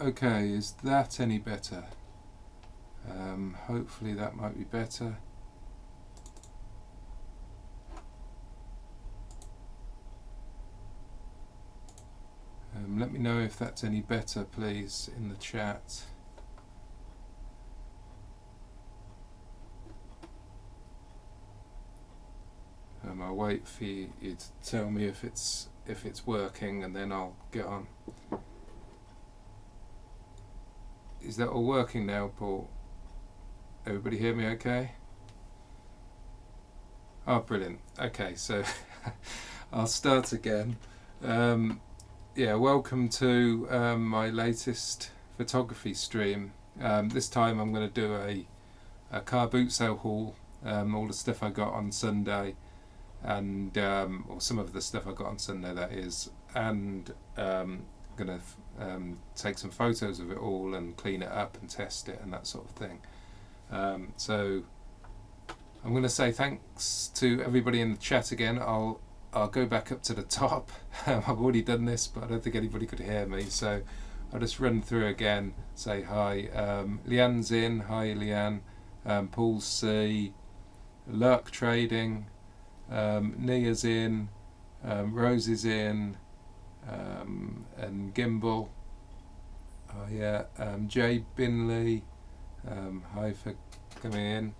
Okay, is that any better? Hopefully that might be better. Let me know if that's any better, please, in the chat. I'll wait for you to tell me if it's working, and then I'll get on. Is that all working now, Paul? Everybody hear me okay? Oh, brilliant. Okay, so I'll start again. Yeah, welcome to my latest photography stream. This time I'm going to do a car boot sale haul, all the stuff I got on Sunday, and or some of the stuff I got on Sunday, that is, and I'm going to take some photos of it all and clean it up and test it and that sort of thing. So I'm going to say thanks to everybody in the chat again. I'll go back up to the top. I've already done this, but I don't think anybody could hear me, so I'll just run through again, say hi. Leanne's in, hi Leanne. Paul C, Lurk Trading, Nia's in, Rose is in, and Gimbal. Oh yeah, Jay Binley, hi for coming in.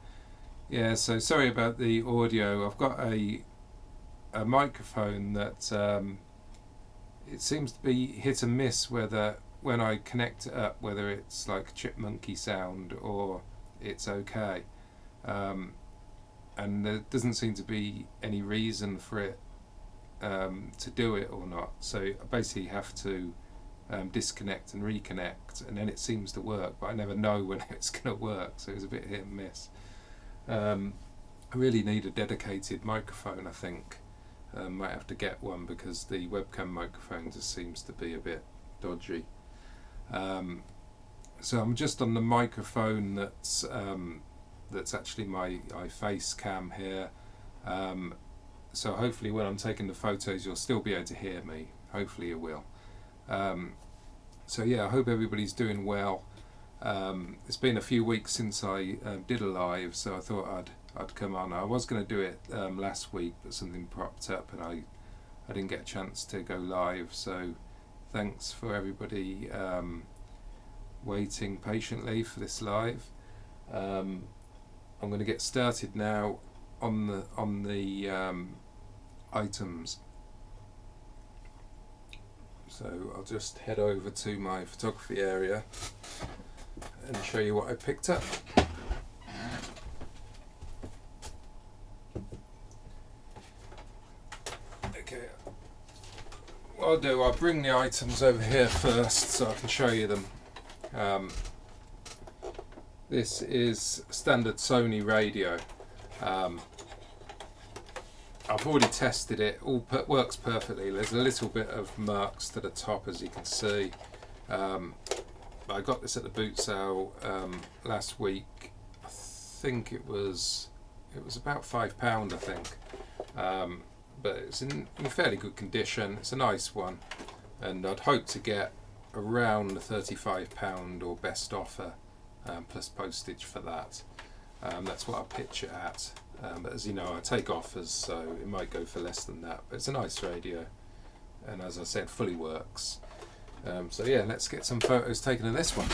Yeah, so sorry about the audio. I've got a microphone that it seems to be hit and miss whether when I connect it up, whether it's like a chipmunky sound or it's okay, and there doesn't seem to be any reason for it to do it or not. So I basically have to disconnect and reconnect, and then it seems to work, but I never know when it's going to work, so it's a bit hit and miss. I really need a dedicated microphone, I think. Might have to get one because the webcam microphone just seems to be a bit dodgy. So I'm just on the microphone that's actually my face cam here. So hopefully when I'm taking the photos you'll still be able to hear me. Hopefully you will. So yeah, I hope everybody's doing well. It's been a few weeks since I did a live, so I thought I'd come on. I was going to do it last week, but something popped up and I didn't get a chance to go live. So thanks for everybody waiting patiently for this live. I'm going to get started now on the items. So I'll just head over to my photography area and show you what I picked up. Okay, what I'll do, I'll bring the items over here first so I can show you them. This is standard Sony radio. I've already tested it, all works perfectly. There's a little bit of marks to the top, as you can see. I got this at the boot sale last week. I think it was about £5, I think, but it's in fairly good condition. It's a nice one, and I'd hope to get around the £35 or best offer plus postage for that. That's what I pitch it at. But as you know, I take offers, so it might go for less than that. But it's a nice radio, and as I said, fully works. So yeah, let's get some photos taken of this one.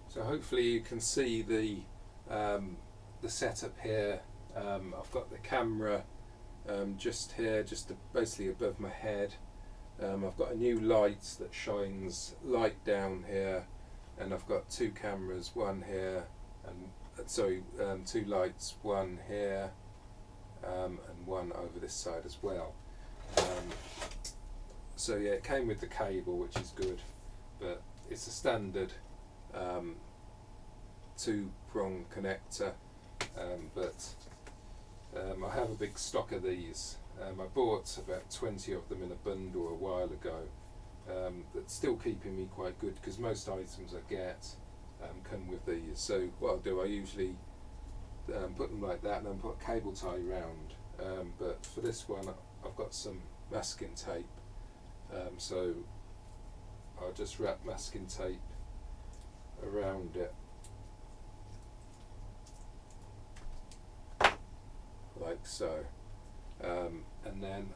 So hopefully you can see the setup here. I've got the camera just here, just basically above my head. I've got a new light that shines light down here, and I've got two cameras, one here, and two lights, one here, and one over this side as well. So yeah, it came with the cable, which is good, but it's a standard two-prong connector, but I have a big stock of these. I bought about 20 of them in a bundle a while ago. That's still keeping me quite good because most items I get come with these. So what I'll do, I usually put them like that and then put a cable tie round, but for this one I've got some masking tape, so I'll just wrap masking tape around it like so, and then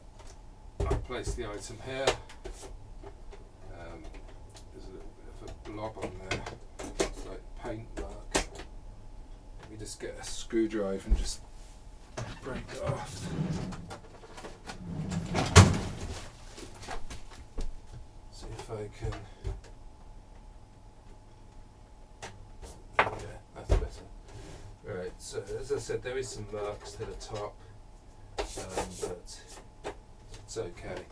I'll place the item here. There's a little bit of a blob on there, it's like paint work. Let me just get a screwdriver and just break it off. See if I can. Yeah, that's better. Right, so as I said, there is some marks to the top, but it's okay.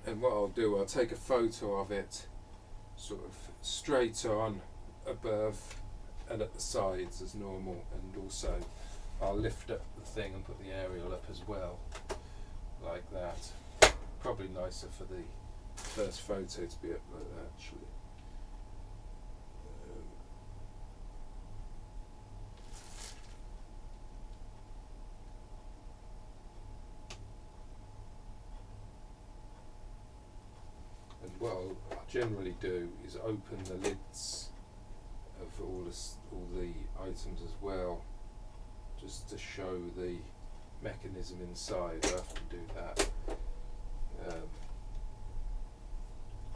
And what I'll do, I'll take a photo of it sort of straight on, above and at the sides as normal, and also I'll lift up the thing and put the aerial up as well, like that. Probably nicer for the first photo to be up like that actually. And what I'll generally do is open the lids of all the items as well, just to show the mechanism inside. I often do that.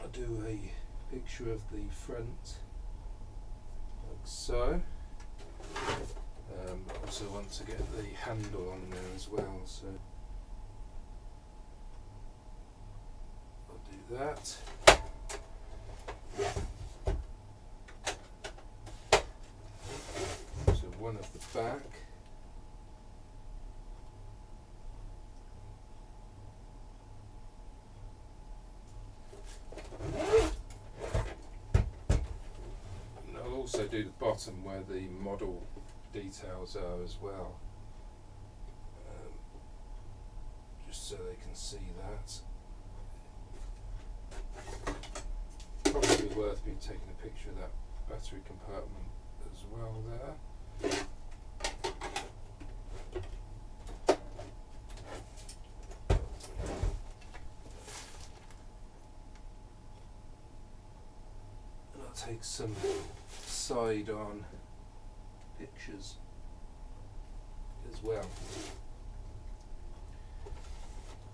I'll do a picture of the front, like so. I also want to get the handle on there as well, so I'll do that. So one of the back. And I'll also do the bottom where the model details are as well, just so they can see that. Probably worth me taking a picture of that battery compartment as well there. And I'll take some side-on pictures as well.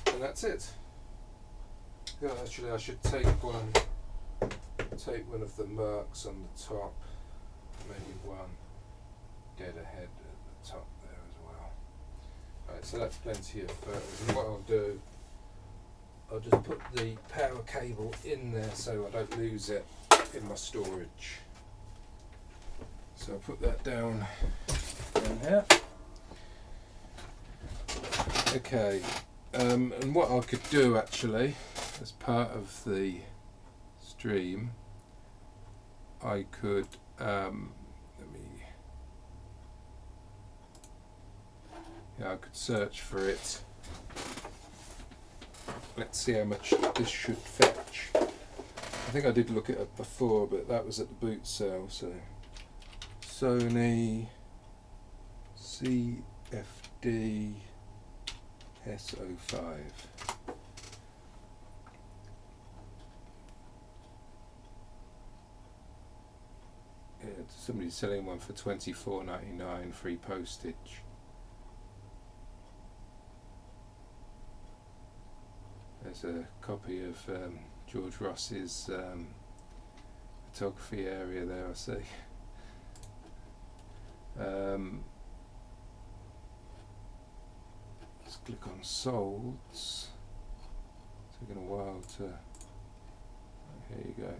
And that's it. Yeah, actually I should take one of the marks on the top, maybe one dead ahead at the top there as well. Right, so that's plenty of photos, and what I'll do, I'll just put the power cable in there so I don't lose it in my storage. So I'll put that down here. Okay, and what I could do actually, as part of the stream, I could I could search for it. Let's see how much this should fetch. I think I did look it up before, but that was at the boot sale. So Sony CFD S05. Yeah, somebody's selling one for $24.99, free postage. There's a copy of George Ross's photography area there, I see. Let's click on solds. It's taking a while to. Here you go.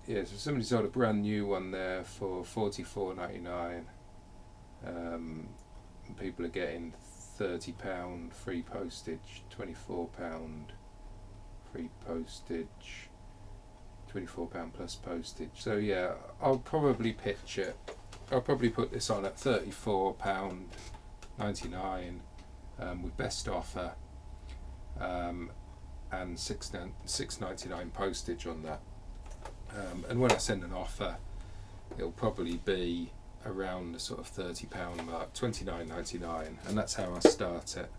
Yeah, so somebody sold a brand new one there for $44.99. And people are getting £30 free postage, £24 free postage, £24 plus postage. So yeah, I'll probably pitch it. I'll probably put this on at £34.99 with best offer, and $6.99 postage on that. And when I send an offer, it'll probably be around the sort of £30 mark, £29.99, and that's how I start it.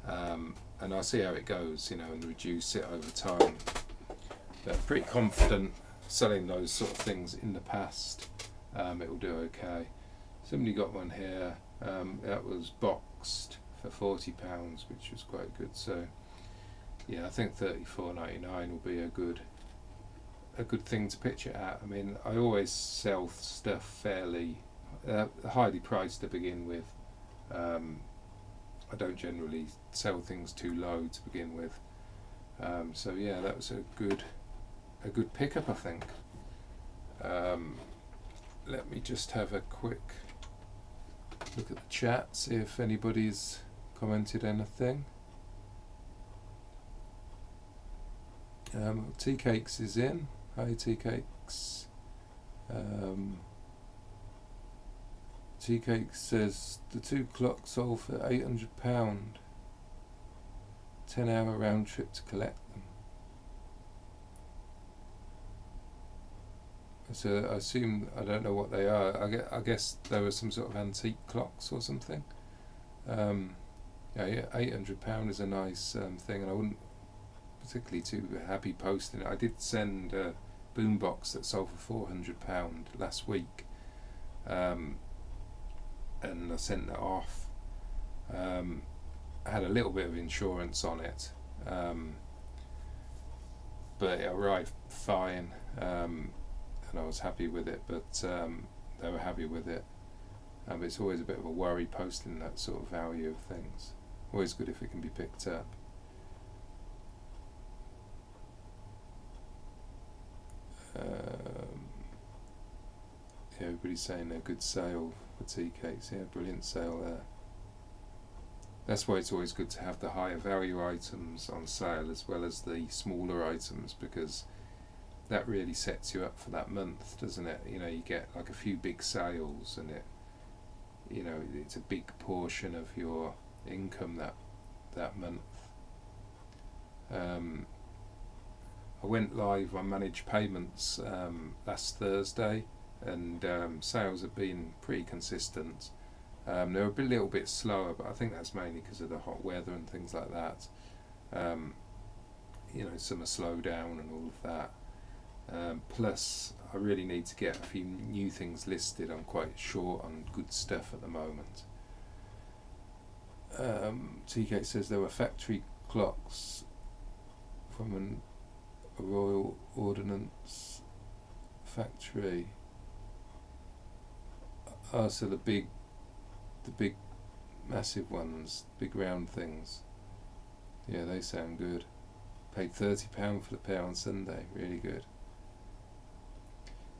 And I'll see how it goes, you know, and reduce it over time. But pretty confident selling those sort of things in the past. It will do okay. Somebody got one here. That was boxed for £40, which was quite good. So yeah, I think $34.99 will be a good thing to pitch it at. I mean, I always sell stuff fairly highly priced to begin with. I don't generally sell things too low to begin with. So yeah, that was a good pickup, I think. Let me just have a quick look at the chat, see if anybody's commented anything. Tea Cakes is in. Hi Tea Cakes. Tea Cakes says the 2 clocks sold for £800. 10-hour round trip to collect them. So I assume, I don't know what they are. I guess they were some sort of antique clocks or something. Yeah, £800 is a nice thing, and I wouldn't particularly too happy posting it. I did send a boombox that sold for £400 last week, and I sent that off. I had a little bit of insurance on it, but it arrived fine, and I was happy with it, but they were happy with it. It's always a bit of a worry posting that sort of value of things. Always good if it can be picked up. Yeah, everybody's saying a good sale for tea cakes. Yeah, brilliant sale there. That's why it's always good to have the higher value items on sale as well as the smaller items, because that really sets you up for that month, doesn't it? You know, you get like a few big sales, and it, you know, it's a big portion of your income that month. I went live on managed payments last Thursday, and sales have been pretty consistent. They were a little bit slower, but I think that's mainly because of the hot weather and things like that. You know, summer slowdown and all of that. Plus, I really need to get a few new things listed. I'm quite short on good stuff at the moment. TK says there were factory clocks from a Royal Ordnance factory. Oh, so the big massive ones, big round things. Yeah, they sound good. Paid £30 for the pair on Sunday, really good.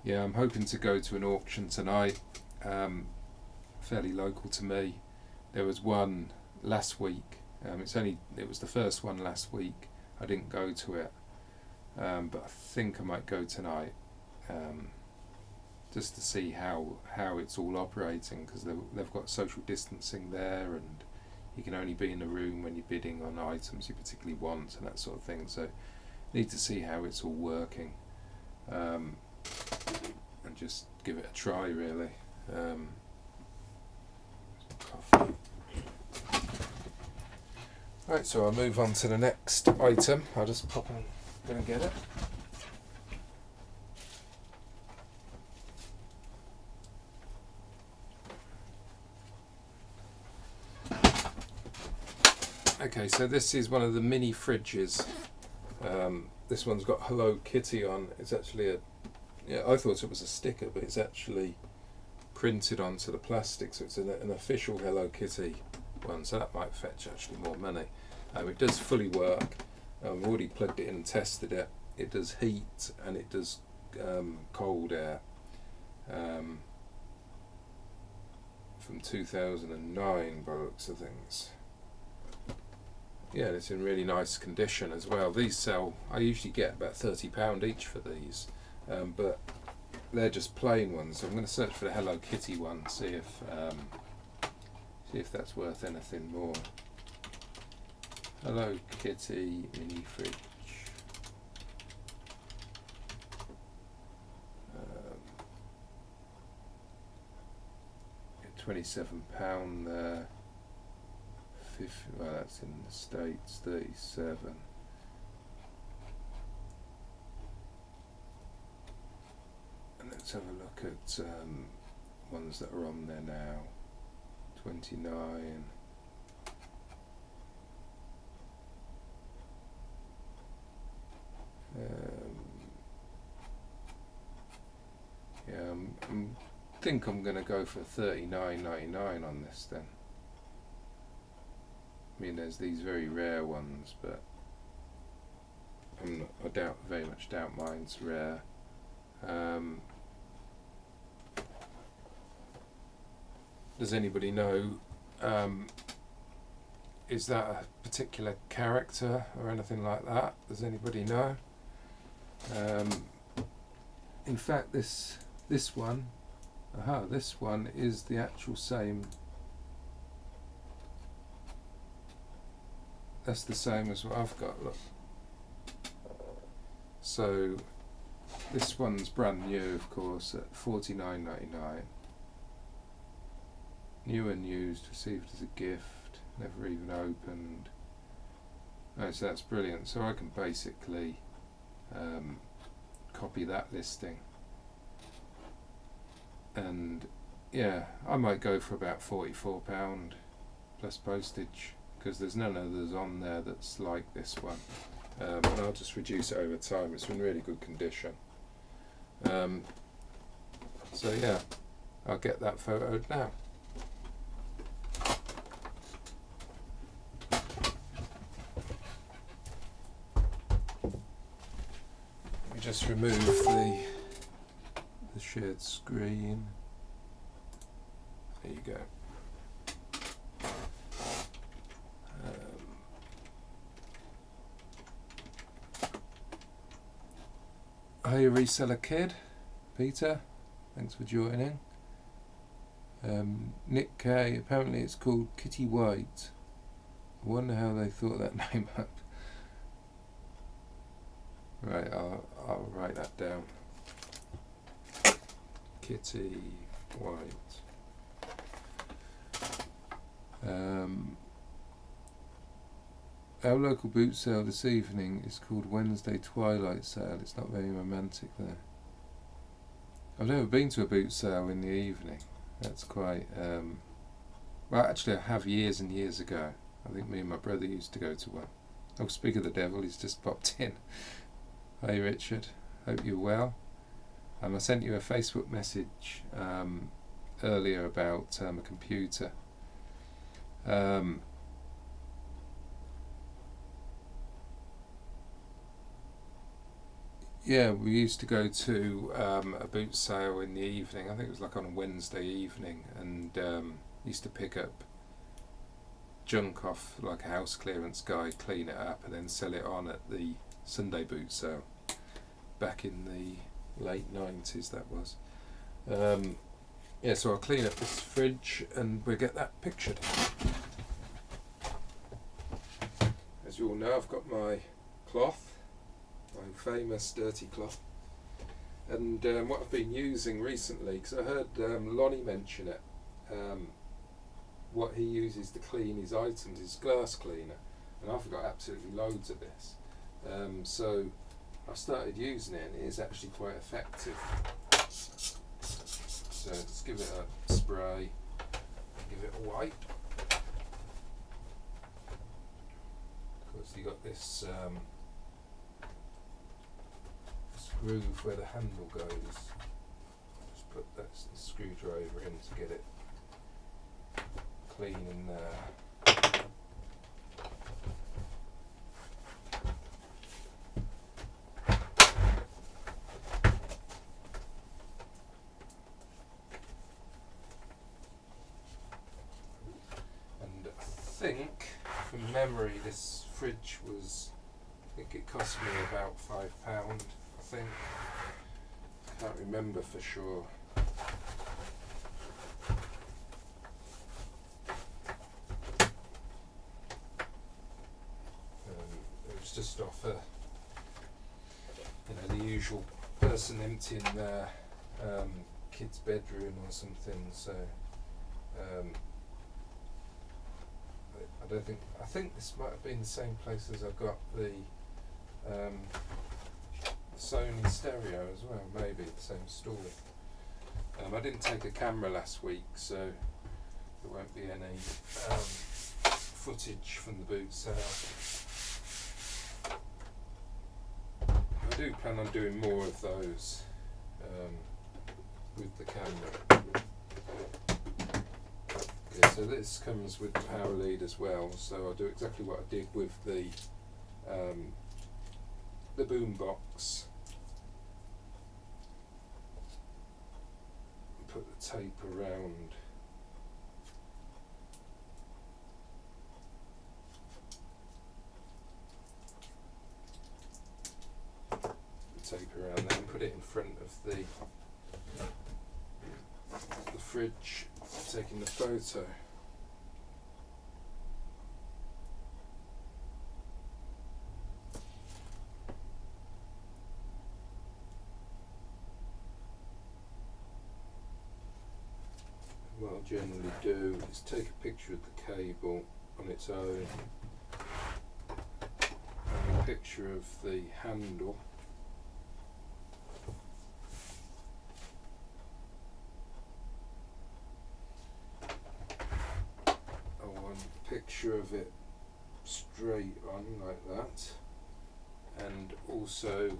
Yeah, I'm hoping to go to an auction tonight, fairly local to me. There was one last week. It was the first one last week. I didn't go to it, but I think I might go tonight, just to see how it's all operating, because they've got social distancing there, and you can only be in the room when you're bidding on items you particularly want and that sort of thing. So need to see how it's all working, and just give it a try, really. Coffee. Right, so I'll move on to the next item. I'll just pop and go and get it. Okay, so this is one of the mini fridges. This one's got Hello Kitty on. It's actually I thought it was a sticker, but it's actually printed onto the plastic, so it's an official Hello Kitty one, so that might fetch actually more money. It does fully work. I've already plugged it in and tested it. It does heat and it does cold air. From 2009 by the looks of things. Yeah, it's in really nice condition as well. These sell, I usually get about £30 each for these, but they're just plain ones. So I'm going to search for the Hello Kitty one, see if that's worth anything more. Hello Kitty mini fridge. £27 there. 50, well, that's in the States. 37. And let's have a look at ones that are on there now. 29. Yeah, I think I'm going to go for $39.99 on this then. I mean, there's these very rare ones, but I very much doubt mine's rare. Does anybody know, is that a particular character or anything like that? Does anybody know? In fact, this one, this one is the actual same. That's the same as what I've got, look. So this one's brand new, of course, at $49.99. New and used, received as a gift, never even opened. Oh, so that's brilliant. So I can basically copy that listing, and yeah, I might go for about £44 plus postage, because there's none others on there that's like this one. And I'll just reduce it over time. It's in really good condition. So yeah, I'll get that photoed now. Let me just remove the shared screen. There you go. Hey reseller kid, Peter, thanks for joining. Nick K, apparently it's called Kitty White. I wonder how they thought that name up. Right, I'll write that down. Kitty White. Our local boot sale this evening is called Wednesday Twilight Sale. It's not very romantic there. I've never been to a boot sale in the evening. That's quite... well, actually I have years and years ago. I think me and my brother used to go to one. Oh, speak of the devil, he's just popped in. Hey Richard, hope you're well. I sent you a Facebook message earlier about a computer. Yeah, we used to go to a boot sale in the evening. I think it was like on a Wednesday evening, and used to pick up junk off like a house clearance guy, clean it up, and then sell it on at the Sunday boot sale. Back in the late 90s, that was. Yeah, so I'll clean up this fridge and we'll get that pictured. As you all know, I've got my cloth. My famous dirty cloth, and what I've been using recently, because I heard Lonnie mention it, what he uses to clean his items is glass cleaner, and I've got absolutely loads of this, so I've started using it, and it is actually quite effective. So just give it a spray, give it a wipe. Of course, you got this groove where the handle goes. Just put that screwdriver in to get it clean in there. And I think, from memory, this fridge was, I think it cost me about £5. I think. Can't remember for sure. It was just off a, the usual person emptying their kid's bedroom or something. So I think this might have been the same place as I got the Sony stereo as well, maybe the same store. I didn't take a camera last week, so there won't be any footage from the boot sale. I do plan on doing more of those with the camera. Yeah, so this comes with the power lead as well, so I'll do exactly what I did with the boom box. Put the tape around there and put it in front of the fridge, taking the photo. What I'll generally do is take a picture of the cable on its own and a picture of the handle. I want a picture of it straight on like that, and also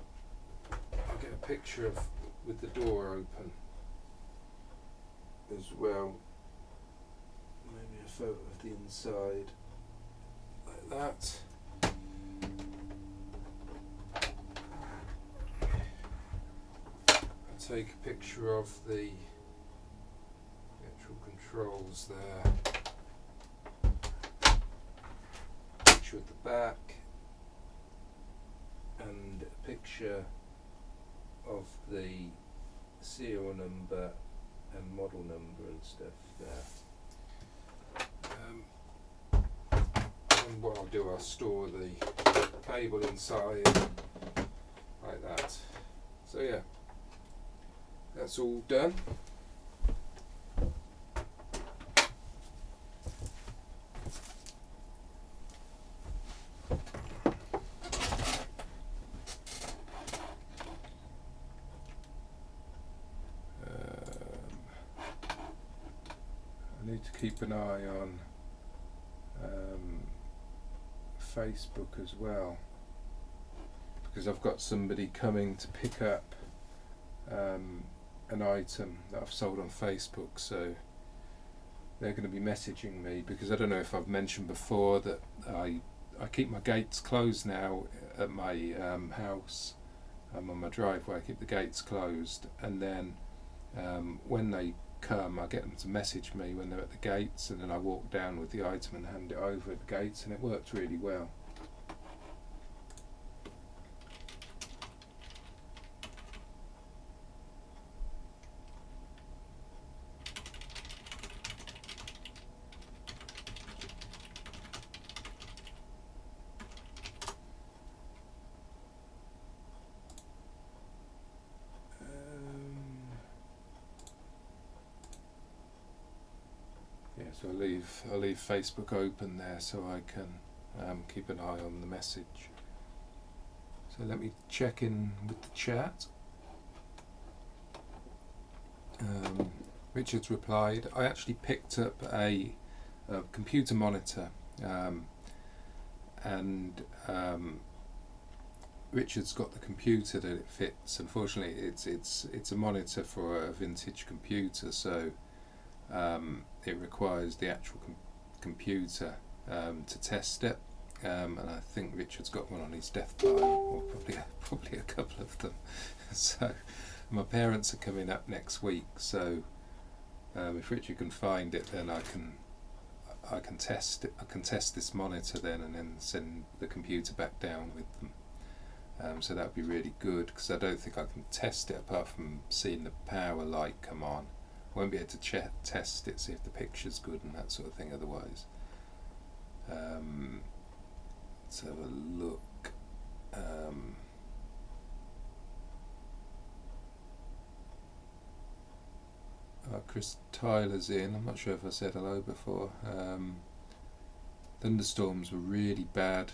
I'll get a picture of with the door open as well, maybe a photo of the inside like that. I take a picture of the actual controls there, picture of the back, and a picture of the serial number and model number and stuff there. And what I'll do, I'll store the cable inside like that. So yeah, that's all done. I need to keep an eye on Facebook as well, because I've got somebody coming to pick up an item that I've sold on Facebook, so they're going to be messaging me, because I don't know if I've mentioned before that I keep my gates closed now at my house. On my driveway I keep the gates closed, and then when they come I get them to message me when they're at the gates, and then I walk down with the item and hand it over at the gates, and it works really well. So I'll leave Facebook open there so I can keep an eye on the message. So let me check in with the chat. Richard's replied, I actually picked up a computer monitor, and Richard's got the computer that it fits. Unfortunately it's a monitor for a vintage computer, so it requires the actual computer to test it, and I think Richard's got one on his death pile, or probably a couple of them. So my parents are coming up next week, so if Richard can find it, then I can test it. I can test this monitor then, and then send the computer back down with them. So that would be really good, because I don't think I can test it apart from seeing the power light come on. I won't be able to test it, see if the picture's good and that sort of thing otherwise. Let's have a look. Chris Tyler's in. I'm not sure if I said hello before. Thunderstorms were really bad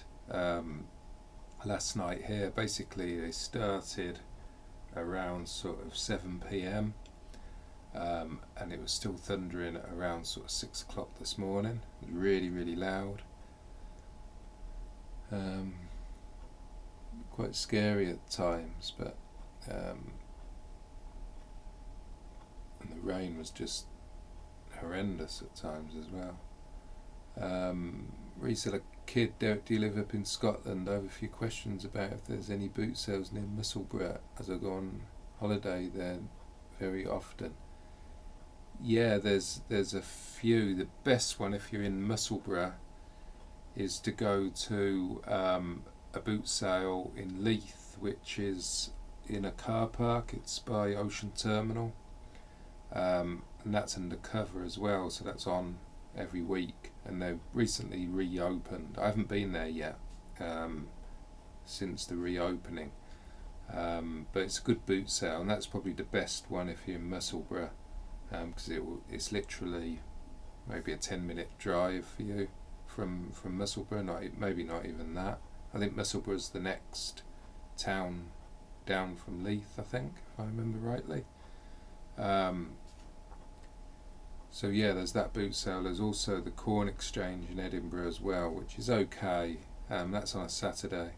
last night here. Basically, they started around sort of 7 p.m. And it was still thundering at around sort of 6 o'clock this morning. It was really, really loud. Quite scary at times, but and the rain was just horrendous at times as well. Reseller Kid, Derek, do you live up in Scotland? I have a few questions about if there's any boot sales near Musselburgh, as I go on holiday there very often. Yeah, there's a few. The best one, if you're in Musselburgh, is to go to a boot sale in Leith, which is in a car park. It's by Ocean Terminal, and that's undercover as well, so that's on every week, and they've recently reopened. I haven't been there yet since the reopening, but it's a good boot sale, and that's probably the best one if you're in Musselburgh, because it's literally maybe a 10-minute drive for you from Musselburgh, maybe not even that. I think Musselburgh's the next town down from Leith, I think, if I remember rightly. So yeah, there's that boot sale. There's also the Corn Exchange in Edinburgh as well, which is okay. That's on a Saturday.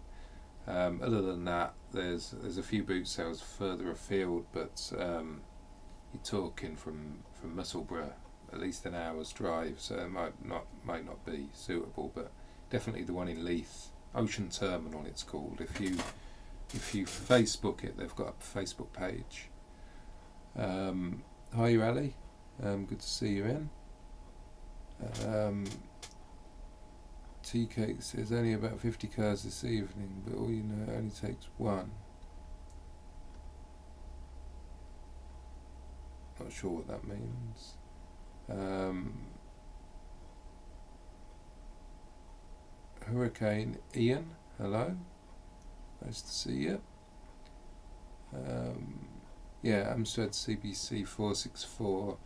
Other than that, there's a few boot sales further afield, but you're talking from Musselburgh at least an hour's drive, so it might not be suitable. But definitely the one in Leith, Ocean Terminal, it's called. If you Facebook it, they've got a Facebook page. Hi, Ali. Good to see you in. Tea Cake says only about 50 cars this evening, but all you know, it only takes one. Not sure what that means. Hurricane Ian, hello. Nice to see you. Yeah, Amstrad CBC 464.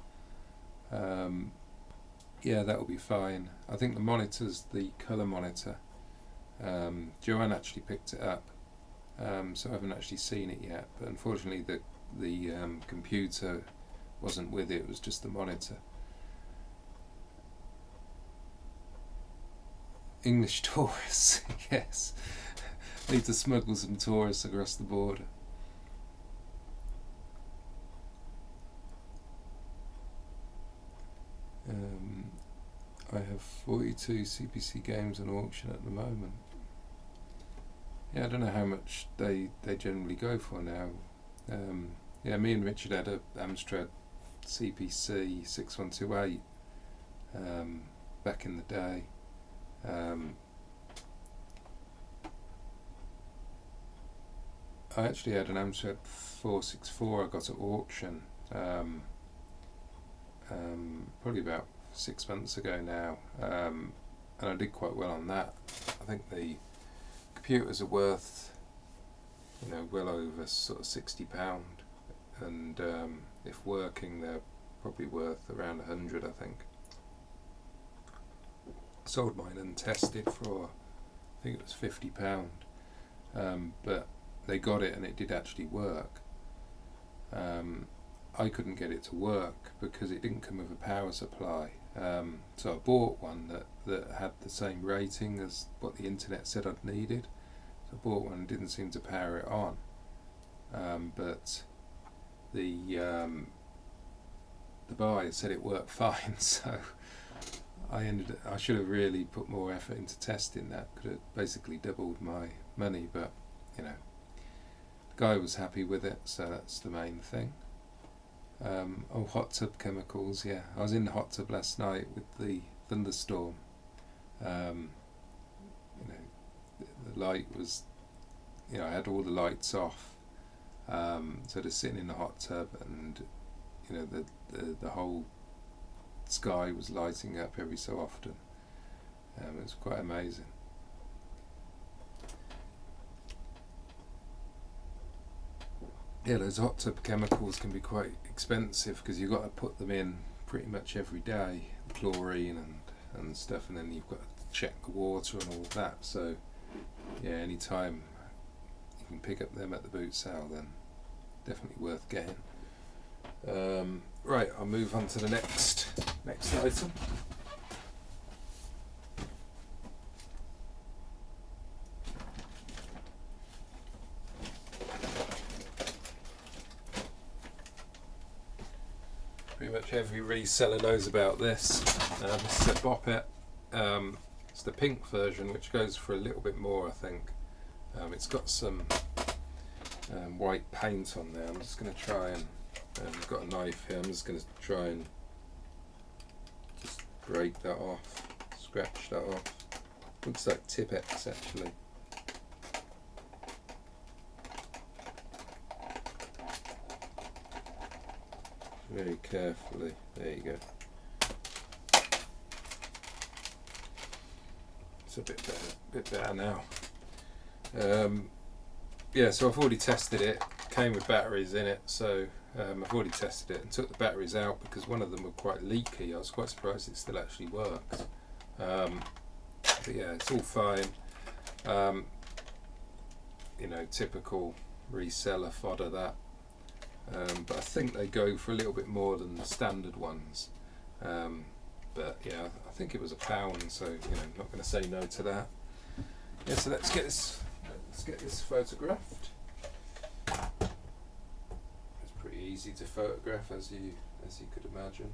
Yeah, that will be fine. I think the monitor's the colour monitor. Joanne actually picked it up, so I haven't actually seen it yet. But unfortunately, the computer wasn't with it. It was just the monitor. English tourists, yes. Need to smuggle some tourists across the border. I have 42 CPC games on auction at the moment. Yeah, I don't know how much they generally go for now. Yeah, me and Richard had a Amstrad CPC 6128 back in the day. I actually had an Amstrad 464 I got at auction probably about 6 months ago now, and I did quite well on that. I think the computers are worth, well over sort of £60, and if working, they're probably worth around 100, I think. Sold mine untested for, I think it was £50, but they got it and it did actually work. I couldn't get it to work because it didn't come with a power supply. So I bought one that had the same rating as what the internet said I'd needed. So I bought one and didn't seem to power it on. But the buyer said it worked fine, so I should have really put more effort into testing that. Could have basically doubled my money, but the guy was happy with it, so that's the main thing. Hot tub chemicals, yeah. I was in the hot tub last night with the thunderstorm. The light was, I had all the lights off, so just sitting in the hot tub, and the whole sky was lighting up every so often. It was quite amazing. yeah, those hot tub chemicals can be quite expensive because you've got to put them in pretty much every day, chlorine and stuff, and then you've got to check the water and all of that. So yeah, any time you can pick up them at the boot sale, then definitely worth getting. Right, I'll move on to the next item. Pretty much every reseller knows about this. This is a Boppet. It's the pink version, which goes for a little bit more, I think. It's got some white paint on there. I'm just going to try and I've got a knife here. I'm just going to try and just break that off, scratch that off. Looks like Tipex actually. Very carefully. There you go. It's a bit better now. Yeah, so I've already tested it. Came with batteries in it, so I've already tested it and took the batteries out because one of them were quite leaky. I was quite surprised it still actually worked. But yeah, it's all fine. You know, typical reseller fodder that. But I think they go for a little bit more than the standard ones. But yeah, I think it was £1, so you know, I'm not going to say no to that. Yeah, so let's get this photographed. It's pretty easy to photograph, as you could imagine.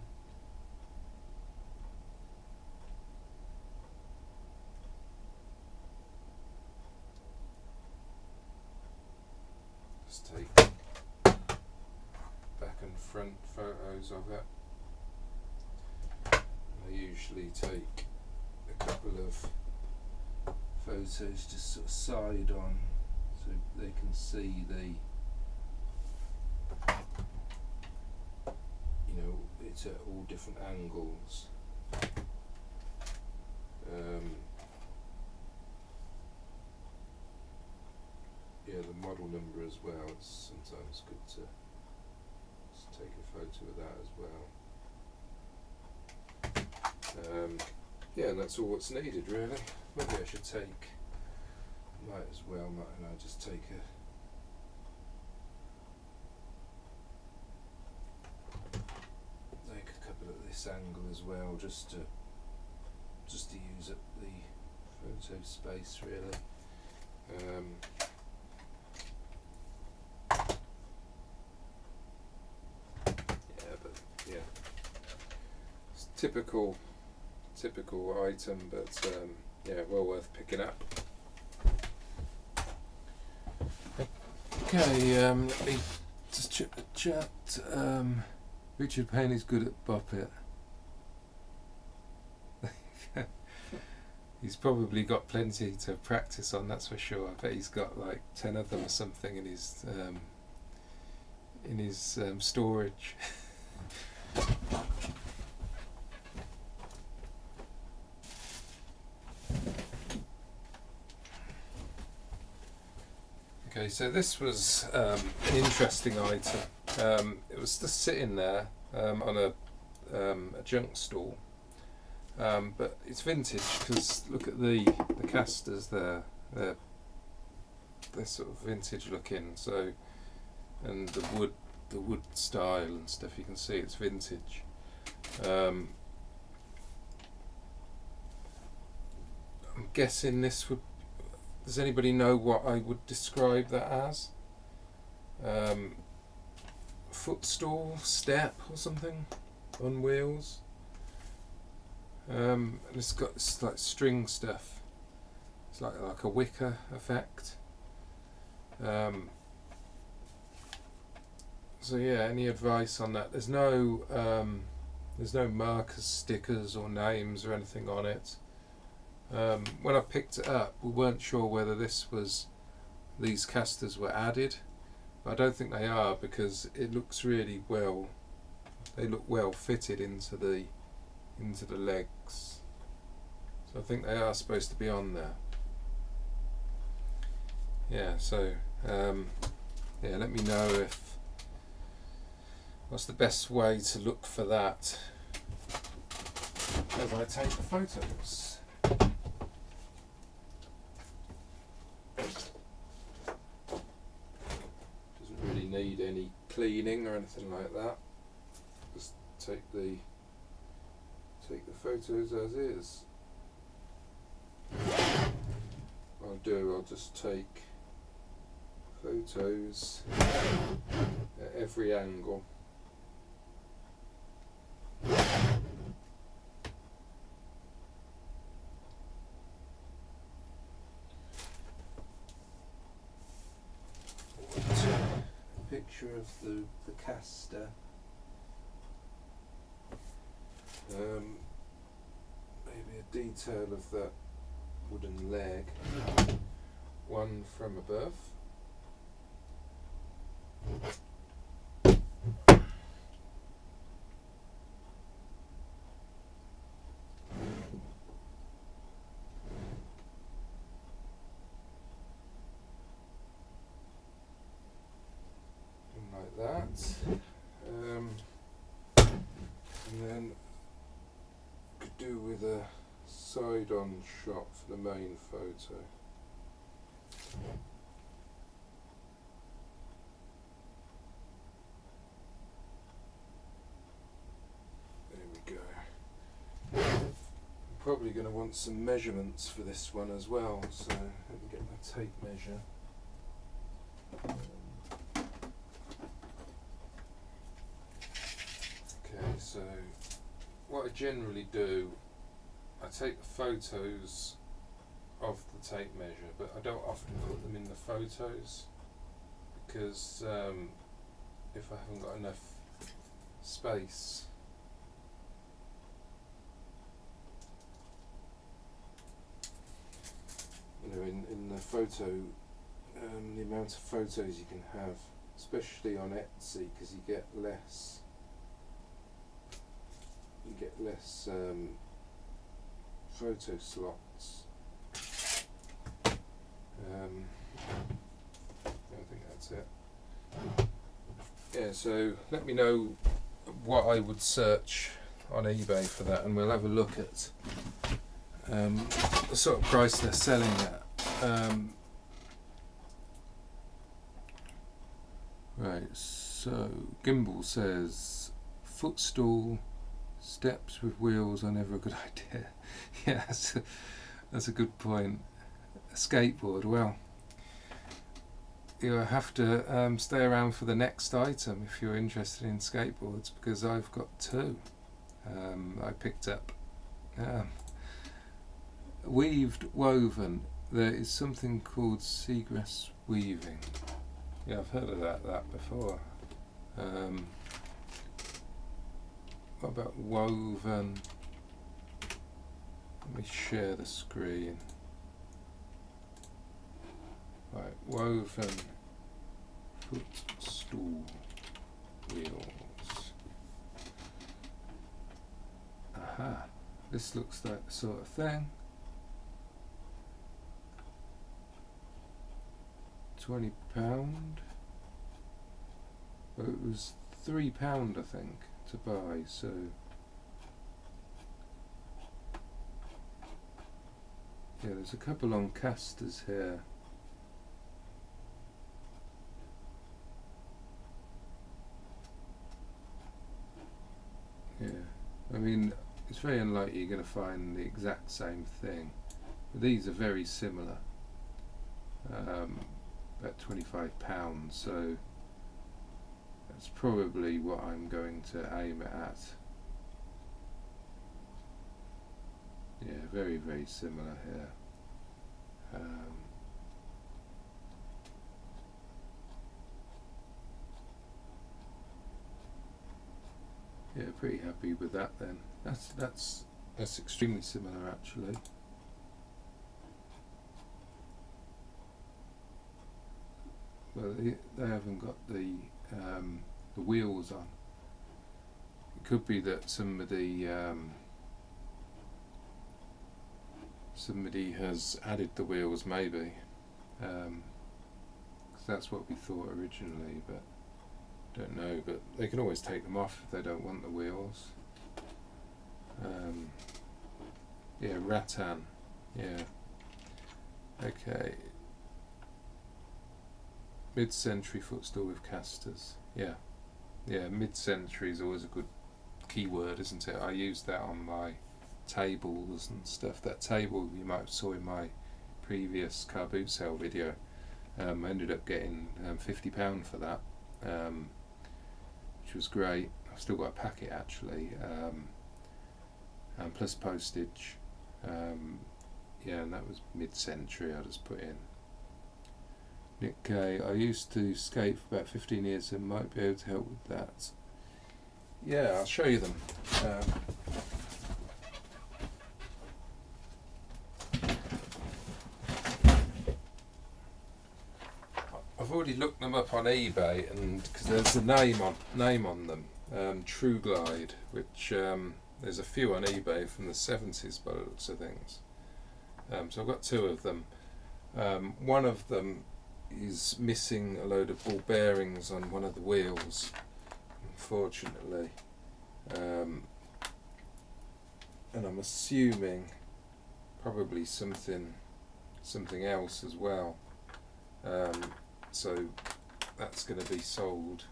Just take back and front photos of it. I usually take a couple of photos just sort of side on so they can see the, you know, it's at all different angles. Yeah, the model number as well. It's sometimes good to just take a photo of that as well. Yeah, and that's all what's needed really. Maybe I should might as well, mightn't I, just take a couple at this angle as well, just to use up the photo space really. Yeah, but yeah, it's typical item, but yeah, well worth picking up. Okay, let me just check the chat. Richard Payne is good at Boppet. He's probably got plenty to practice on, that's for sure. I bet he's got like 10 of them or something in his storage. Okay, so this was an interesting item. It was just sitting there on a junk stool, but it's vintage because look at the casters there. They're sort of vintage looking. So, and the wood style and stuff, you can see it's vintage. I'm guessing this would. Does anybody know what I would describe that as? Footstool, step or something on wheels. And it's got this like string stuff. It's like a wicker effect. So yeah, any advice on that? There's no markers, stickers or names or anything on it. When I picked it up, we weren't sure whether these casters were added, but I don't think they are because it looks really well. They look well fitted into the legs, so I think they are supposed to be on there. Yeah, so yeah, let me know what's the best way to look for that as I take the photos. Doesn't really need any cleaning or anything like that. Just take the photos as is. What I'll just take photos at every angle. A picture of the caster. Maybe a detail of that wooden leg. One from above. Like that. And then could do with a side-on shot for the main photo. There we go. I'm probably going to want some measurements for this one as well, so let me get my tape measure. Okay, so what I generally do, I take the photos of the tape measure, but I don't often put them in the photos because if I haven't got enough space, you know, in the photo, the amount of photos you can have, especially on Etsy, because you get less photo slots. I think that's it. Yeah, so let me know what I would search on eBay for that, and we'll have a look at the sort of price they're selling at. Right, so Gimbal says footstool, steps with wheels are never a good idea. Yeah, that's a good point. A skateboard, well, you'll have to stay around for the next item if you're interested in skateboards, because I've got two. I picked up weaved woven. There is something called seagrass weaving. Yeah, I've heard of that before. What about woven? Let me share the screen. Right, woven footstool wheels. Aha, this looks like the sort of thing. £20. Well, it was £3, I think, to buy, so yeah, there's a couple on casters here. Yeah, I mean, it's very unlikely you're going to find the exact same thing, but these are very similar. About £25, so that's probably what I'm going to aim at. Yeah, very, very similar here. Yeah, pretty happy with that then. That's extremely similar actually. Well, they haven't got the wheels on. It could be that somebody has added the wheels, maybe. because that's what we thought originally, but don't know. But they can always take them off if they don't want the wheels. Yeah, rattan. Yeah. Okay. Mid-century footstool with casters. Yeah. Yeah, mid-century is always a good keyword, isn't it? I use that on my tables and stuff. That table you might have saw in my previous car boot sale video. I ended up getting £50 for that, which was great. I've still got a packet actually, and plus postage. Yeah, and that was mid-century I just put in. Nick K, I used to skate for about 15 years and might be able to help with that. Yeah, I'll show you them. I've already looked them up on eBay, and because there's a name on them, True Glide, which there's a few on eBay from the 70s by the looks of things. So I've got two of them. One of them is missing a load of ball bearings on one of the wheels, unfortunately, and I'm assuming probably something else as well. So that's going to be sold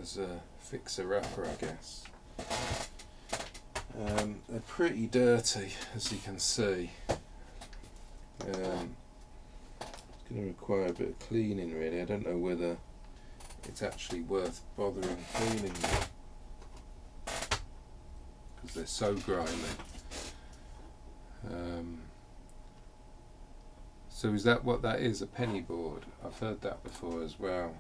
as a fixer-upper, I guess. They're pretty dirty, as you can see. It's going to require a bit of cleaning, really. I don't know whether it's actually worth bothering cleaning them, because they're so grimy. So is that what that is, a penny board? I've heard that before as well.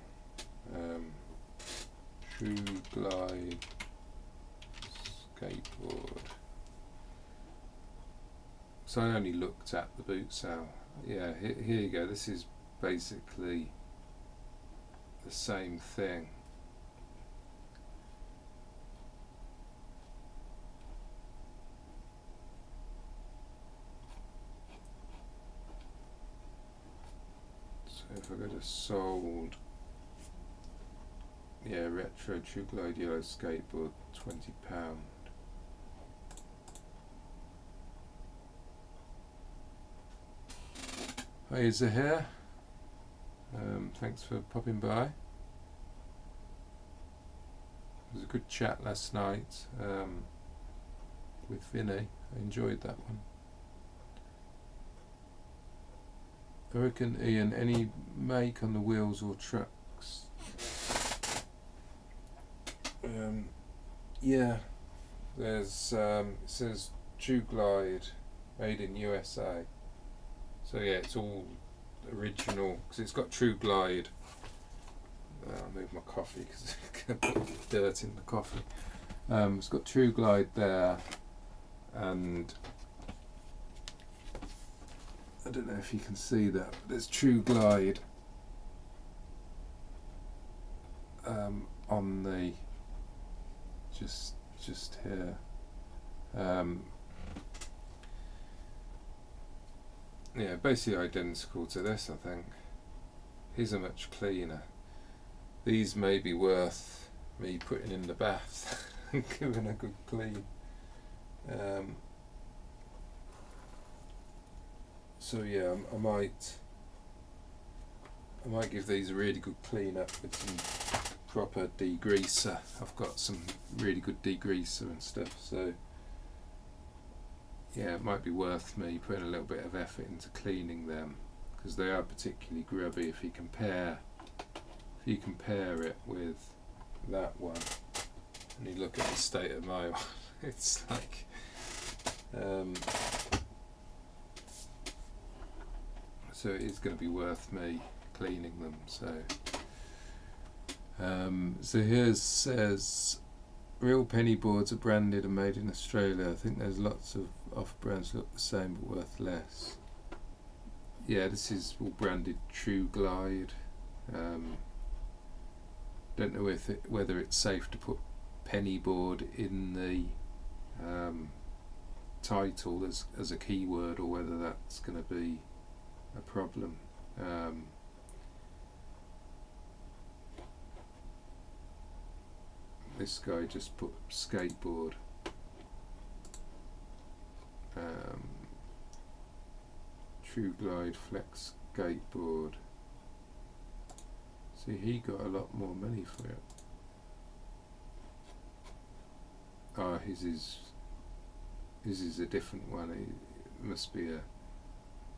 True Glide skateboard. So I only looked at the boot sale. Yeah, here you go. This is basically the same thing. So if I go to sold, yeah, retro True Glide yellow skateboard, £20. Hi Zahir, thanks for popping by. It was a good chat last night with Vinny. I enjoyed that one. I reckon, Ian, any make on the wheels or trucks? Yeah, there's it says True Glide, made in USA. So yeah, it's all original, because it's got True Glide. I'll move my coffee because I put dirt in the coffee. It's got True Glide there, and I don't know if you can see that, but there's True Glide on the just here. Yeah, basically identical to this, I think. These are much cleaner. These may be worth me putting in the bath and giving a good clean. So yeah, I might give these a really good clean up with some proper degreaser. I've got some really good degreaser and stuff, so yeah, it might be worth me putting a little bit of effort into cleaning them, because they are particularly grubby. If you compare it with that one and you look at the state of my one, it's like so it is going to be worth me cleaning them. So here says real penny boards are branded and made in Australia. I think there's lots of off-brands look the same but worth less. Yeah, this is all branded True Glide. Don't know whether it's safe to put penny board in the title as a keyword, or whether that's going to be a problem. this guy just put skateboard. True Glide Flex skateboard. See, he got a lot more money for it. Oh, his is a different one. It must be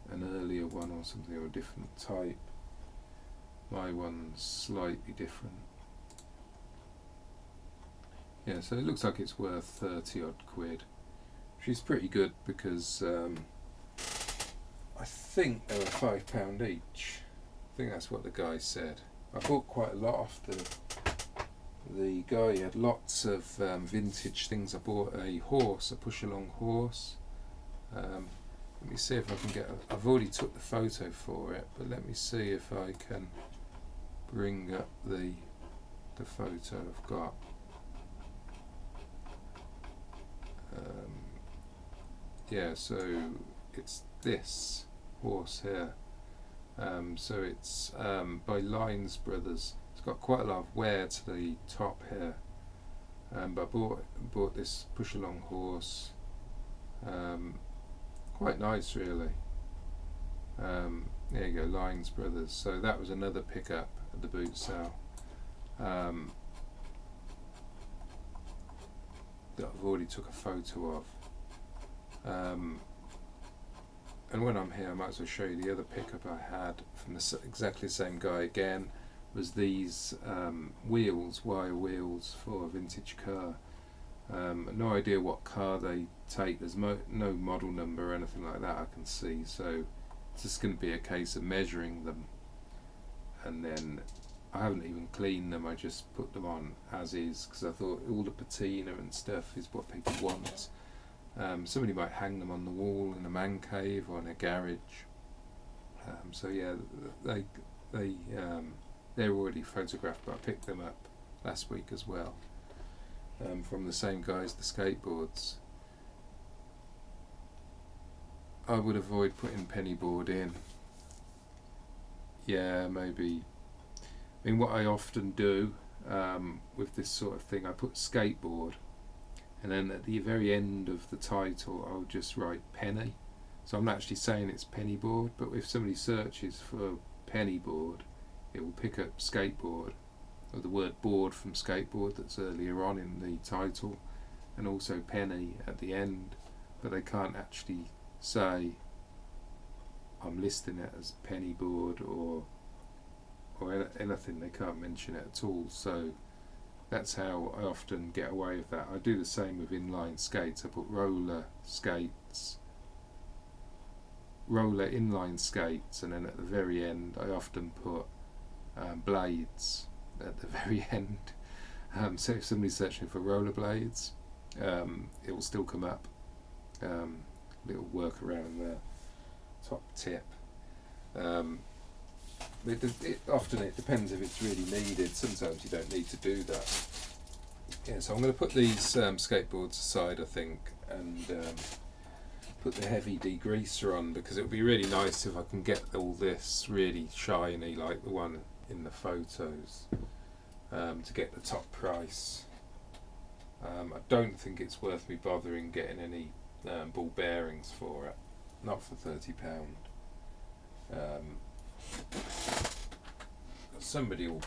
an earlier one or something, or a different type. My one's slightly different. Yeah, so it looks like it's worth 30 odd quid. She's pretty good because I think they were £5 each. I think that's what the guy said. I bought quite a lot off the guy. He had lots of vintage things. I bought a horse, a push-along horse. Let me see if I can get. I've already took the photo for it, but let me see if I can bring up the photo I've got. Yeah, so it's this horse here. So it's by Lines Brothers. It's got quite a lot of wear to the top here. But I bought this push-along horse. Quite nice, really. There you go, Lines Brothers. So that was another pickup at the boot sale. That I've already took a photo of. And when I'm here, I might as well show you the other pickup I had from exactly the same guy again. Was these wheels, wire wheels for a vintage car. No idea what car they take. There's no model number or anything like that I can see. So it's just going to be a case of measuring them. And then I haven't even cleaned them. I just put them on as is because I thought all the patina and stuff is what people want. Somebody might hang them on the wall in a man cave or in a garage. So yeah, they're already photographed, but I picked them up last week as well from the same guys, the skateboards. I would avoid putting pennyboard in. Yeah, maybe. I mean, what I often do with this sort of thing, I put skateboard. And then at the very end of the title, I'll just write penny. So I'm not actually saying it's pennyboard, but if somebody searches for pennyboard, it will pick up skateboard, or the word board from skateboard that's earlier on in the title, and also penny at the end. But they can't actually say I'm listing it as pennyboard or anything. They can't mention it at all. So that's how I often get away with that. I do the same with inline skates. I put roller skates, roller inline skates, and then at the very end I often put blades at the very end. So if somebody's searching for roller blades, it will still come up. Little workaround there. Top tip. Often it depends if it's really needed. Sometimes you don't need to do that. Yeah, so I'm going to put these skateboards aside, I think, and put the heavy degreaser on, because it would be really nice if I can get all this really shiny like the one in the photos to get the top price. I don't think it's worth me bothering getting any ball bearings for it, not for £30. Somebody will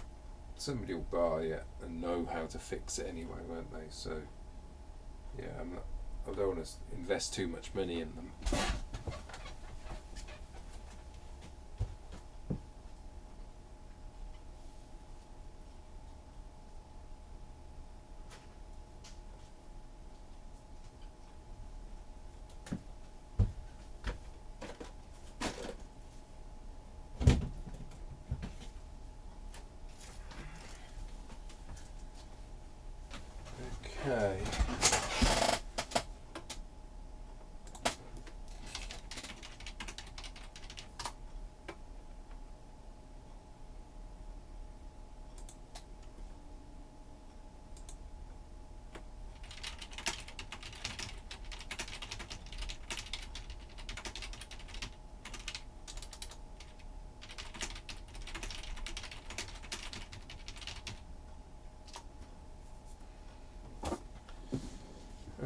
buy it and know how to fix it anyway, won't they? So yeah, I don't want to invest too much money in them. Okay.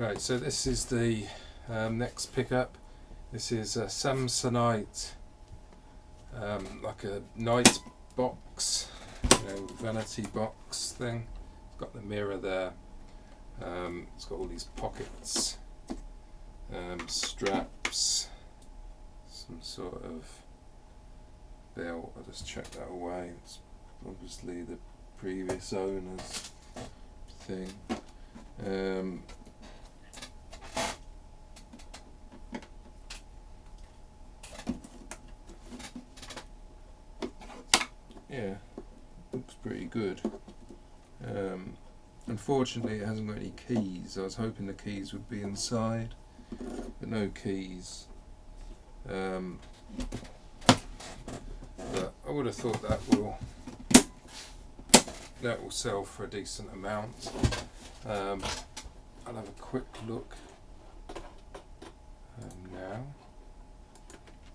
Right, so this is the next pickup. This is a Samsonite, like a night box, vanity box thing. It's got the mirror there. It's got all these pockets, straps, some sort of belt. I'll just check that away. It's obviously the previous owner's thing. Yeah, looks pretty good. Unfortunately it hasn't got any keys. I was hoping the keys would be inside, but no keys. But I would have thought that will sell for a decent amount. I'll have a quick look now.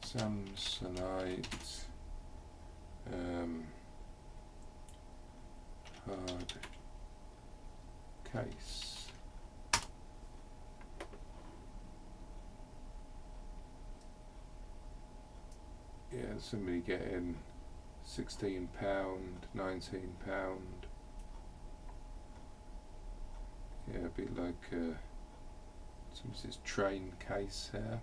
Samsonite hard case. Yeah, somebody getting £16, £19. Yeah, a bit like somebody's train case here.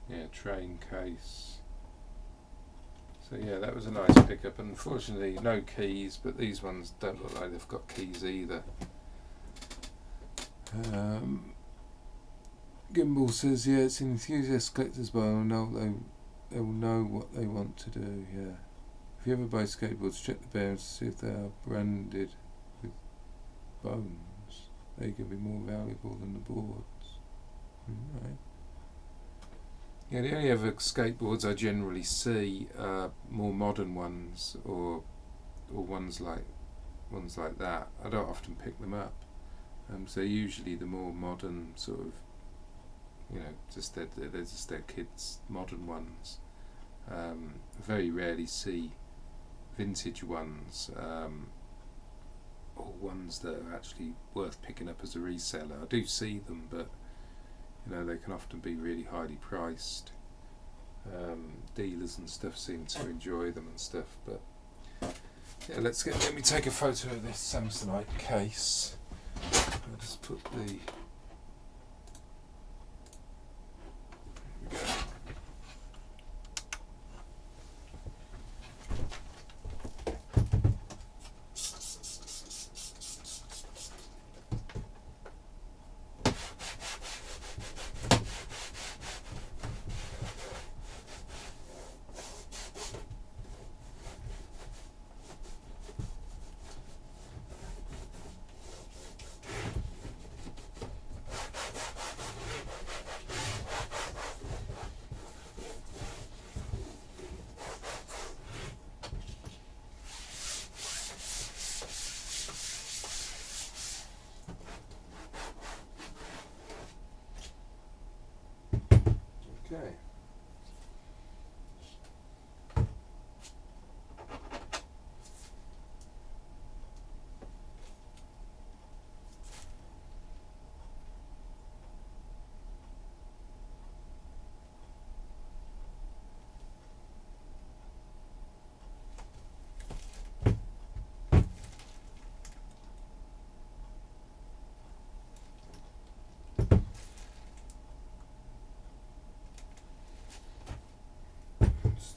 Yeah, train case. So yeah, that was a nice pickup. Unfortunately, no keys, but these ones don't look like they've got keys either. Gimbal says, yeah, it's enthusiast collectors, but they will know what they want to do. Yeah. If you ever buy skateboards, check the bearings to see if they are branded with bones. They can be more valuable than the boards. Right. Yeah, the only other skateboards I generally see are more modern ones, or ones like that. I don't often pick them up. So usually the more modern sort of, they're just their kids' modern ones. I very rarely see vintage ones, or ones that are actually worth picking up as a reseller. I do see them, but they can often be really highly priced. Dealers and stuff seem to enjoy them and stuff, but yeah, let me take a photo of this Samsonite case. I'll just put the, here we go. Okay.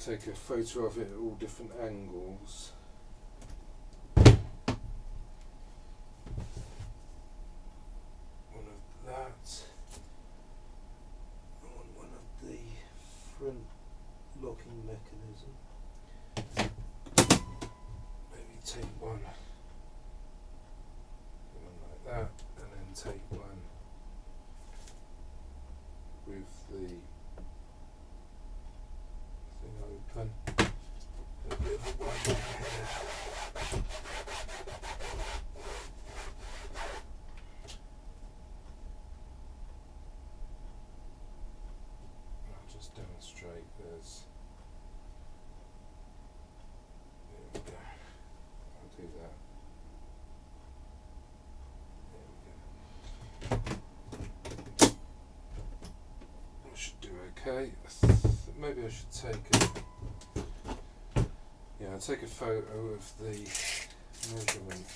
Take a photo of it at all different angles. One of that. One of the front locking mechanism. Maybe take one like that, and then take one with the open. A bit of a wide head. I'll just demonstrate this. There we go. I'll do that. I should take I'll take a photo of the measurement.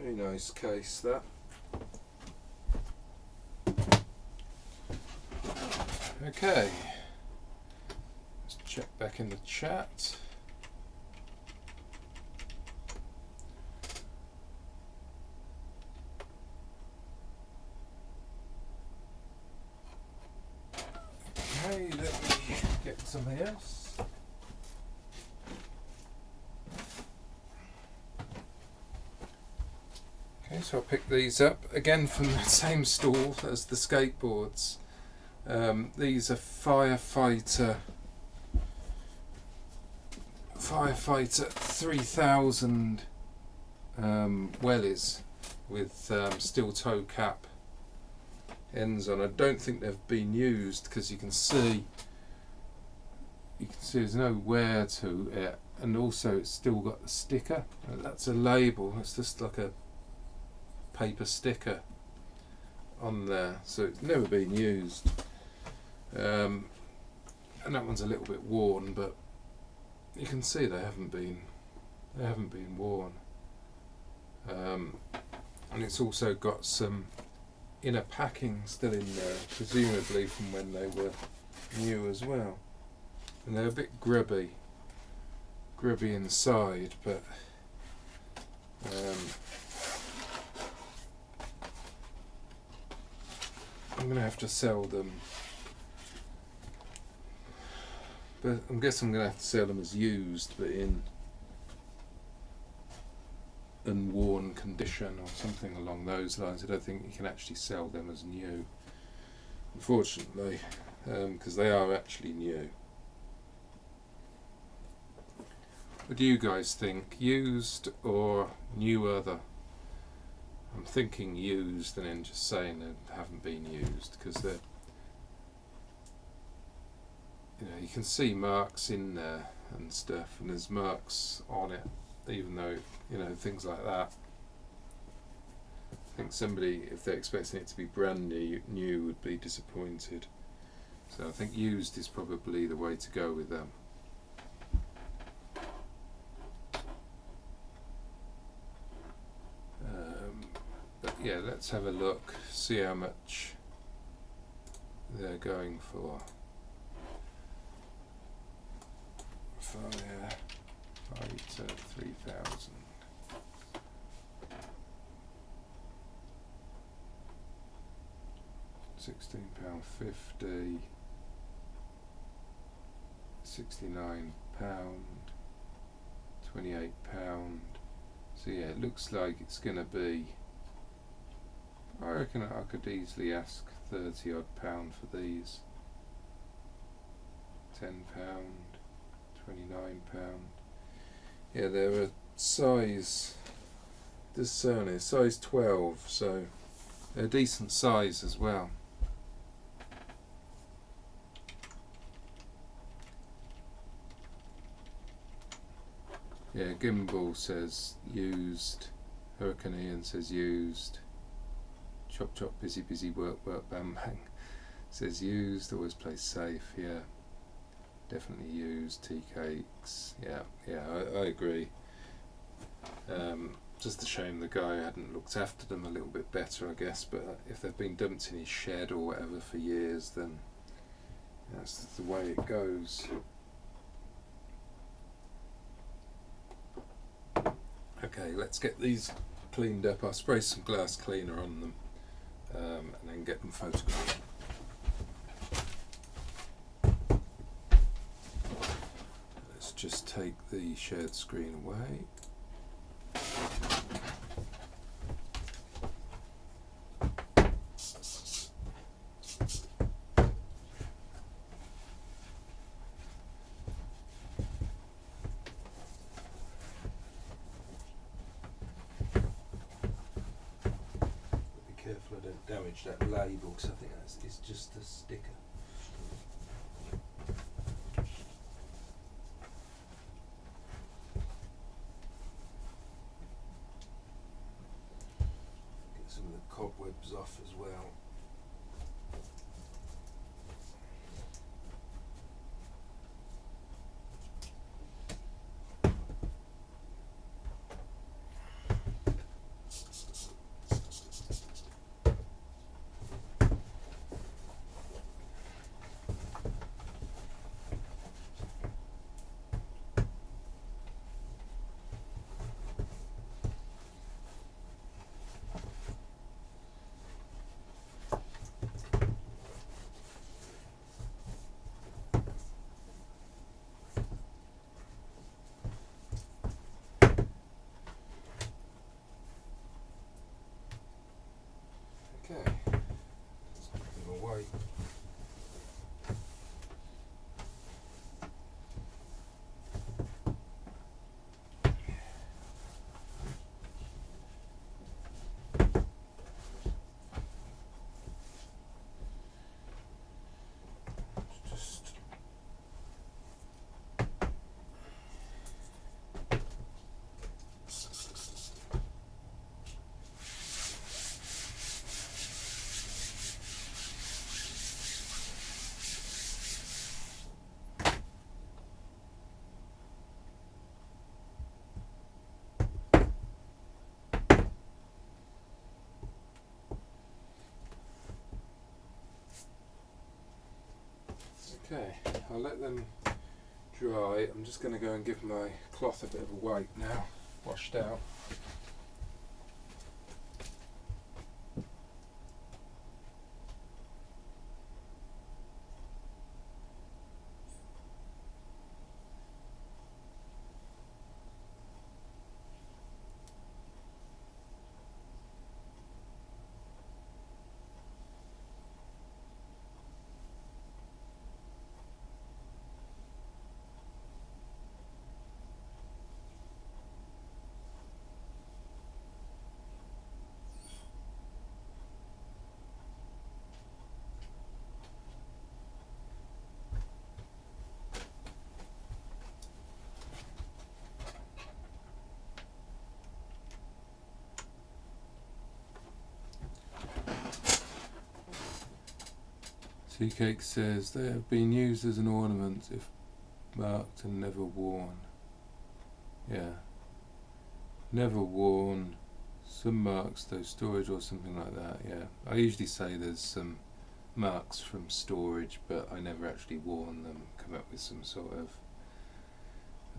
Very nice case, that. Okay, let's check back in the chat. Okay, let me get something else. Okay, so I'll pick these up again from the same stall as the skateboards. These are Firefighter 3000 wellies with steel toe cap ends on. I don't think they've been used because you can see there's no wear to it, and also it's still got the sticker. That's a label. It's just like a paper sticker on there, so it's never been used. And that one's a little bit worn, but you can see they haven't been worn. And it's also got some inner packing still in there, presumably from when they were new as well. And they're a bit grubby inside, but I'm going to have to sell them. But I guess I'm going to have to sell them as used, but in unworn condition or something along those lines. I don't think you can actually sell them as new, unfortunately, because they are actually new. What do you guys think? Used or newer? I'm thinking used, and then just saying they haven't been used, because they're, you can see marks in there and stuff, and there's marks on it, even though, things like that. I think somebody, if they're expecting it to be brand new would be disappointed. So I think used is probably the way to go with them. But yeah, let's have a look, see how much they're going for. Firefighter 3000. £16.50, £69, £28. So yeah, it looks like it's going to be, I reckon I could easily ask £30 odd for these. £10, £29. Yeah, they're a size, this certainly is size 12, so they're a decent size as well. Yeah, Gimbal says used, Hurricane Ian says used, Chop Chop Busy Busy Work Work Bang Bang says used, always play safe. Yeah, definitely used. Tea cakes, yeah, I agree. Just a shame the guy hadn't looked after them a little bit better, I guess, but if they've been dumped in his shed or whatever for years, then that's the way it goes. Okay, let's get these cleaned up. I'll spray some glass cleaner on them and then get them photographed. just take the shared screen away. Careful I don't damage that label, because I think it's just a sticker. Get some of the cobwebs off as well. Okay, let's put them away. Just okay, I'll let them dry. I'm just going to go and give my cloth a bit of a wipe now, washed out. Seacake says they have been used as an ornament if marked and never worn. Yeah. Never worn. Some marks though, storage or something like that, yeah. I usually say there's some marks from storage, but I never actually worn them. Come up with some sort of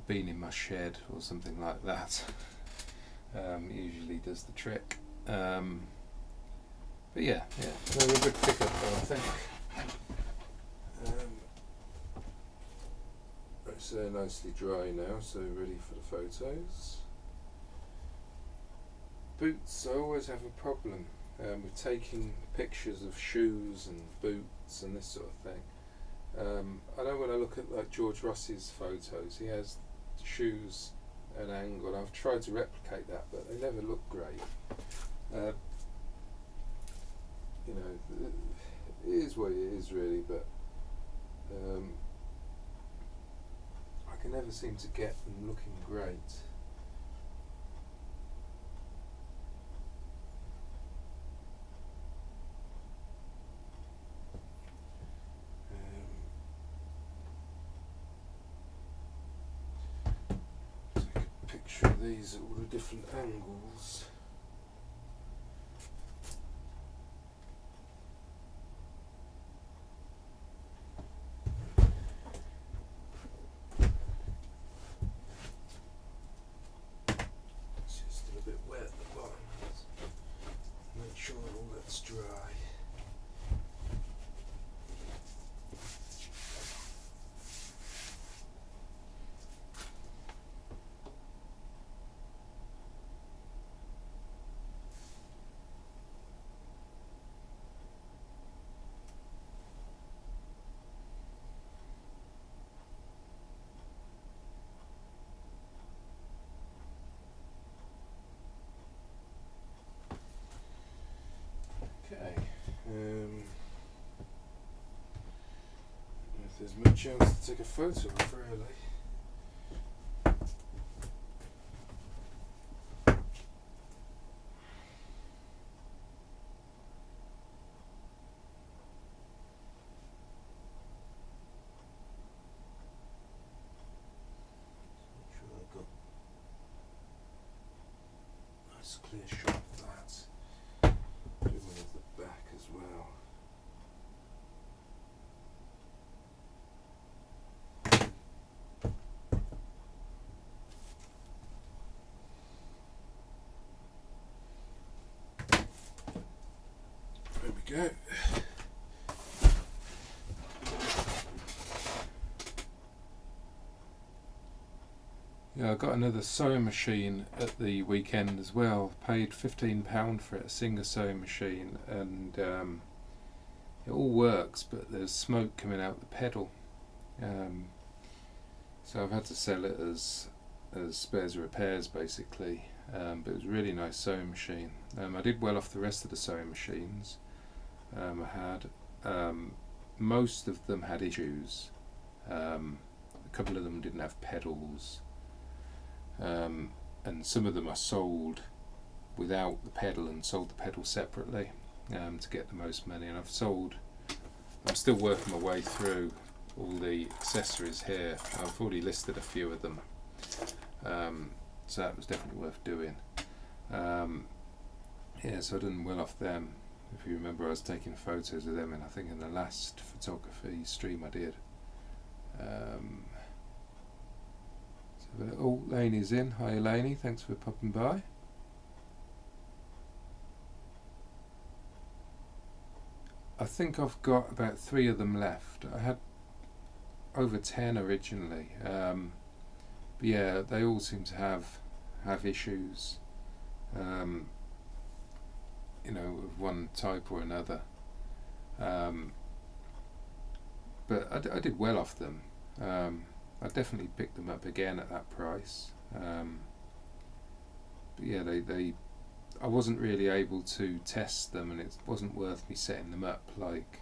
been in my shed or something like that. Usually does the trick. But yeah, they're a good pickup though, I think. It's nicely dry now, so ready for the photos. Boots, I always have a problem with taking pictures of shoes and boots and this sort of thing. I know when I look at like George Ross's photos, he has shoes at an angle. I've tried to replicate that, but they never look great. You know, it is what it is really, but I can never seem to get them looking great. Take a picture of these at all the different angles. Dry. me a chance to take a photo of, really. Clear shot of that. Do one of the back as well. There we go. Yeah, I got another sewing machine at the weekend as well. Paid £15 for it, a Singer sewing machine, and it all works, but there's smoke coming out the pedal. So I've had to sell it as spares and repairs, basically. But it was a really nice sewing machine. I did well off the rest of the sewing machines. I had most of them had issues. A couple of them didn't have pedals. And some of them I sold without the pedal and sold the pedal separately to get the most money. And I'm still working my way through all the accessories here. I've already listed a few of them, so that was definitely worth doing. Yeah, so I done well off them. If you remember, I was taking photos of them, and I think in the last photography stream I did. Oh, Laney's in. Hi Laney, thanks for popping by. I think I've got about 3 of them left. I had over 10 originally, but yeah, they all seem to have issues, you know, of one type or another. But I did well off them. I definitely picked them up again at that price. But yeah, I wasn't really able to test them, and it wasn't worth me setting them up like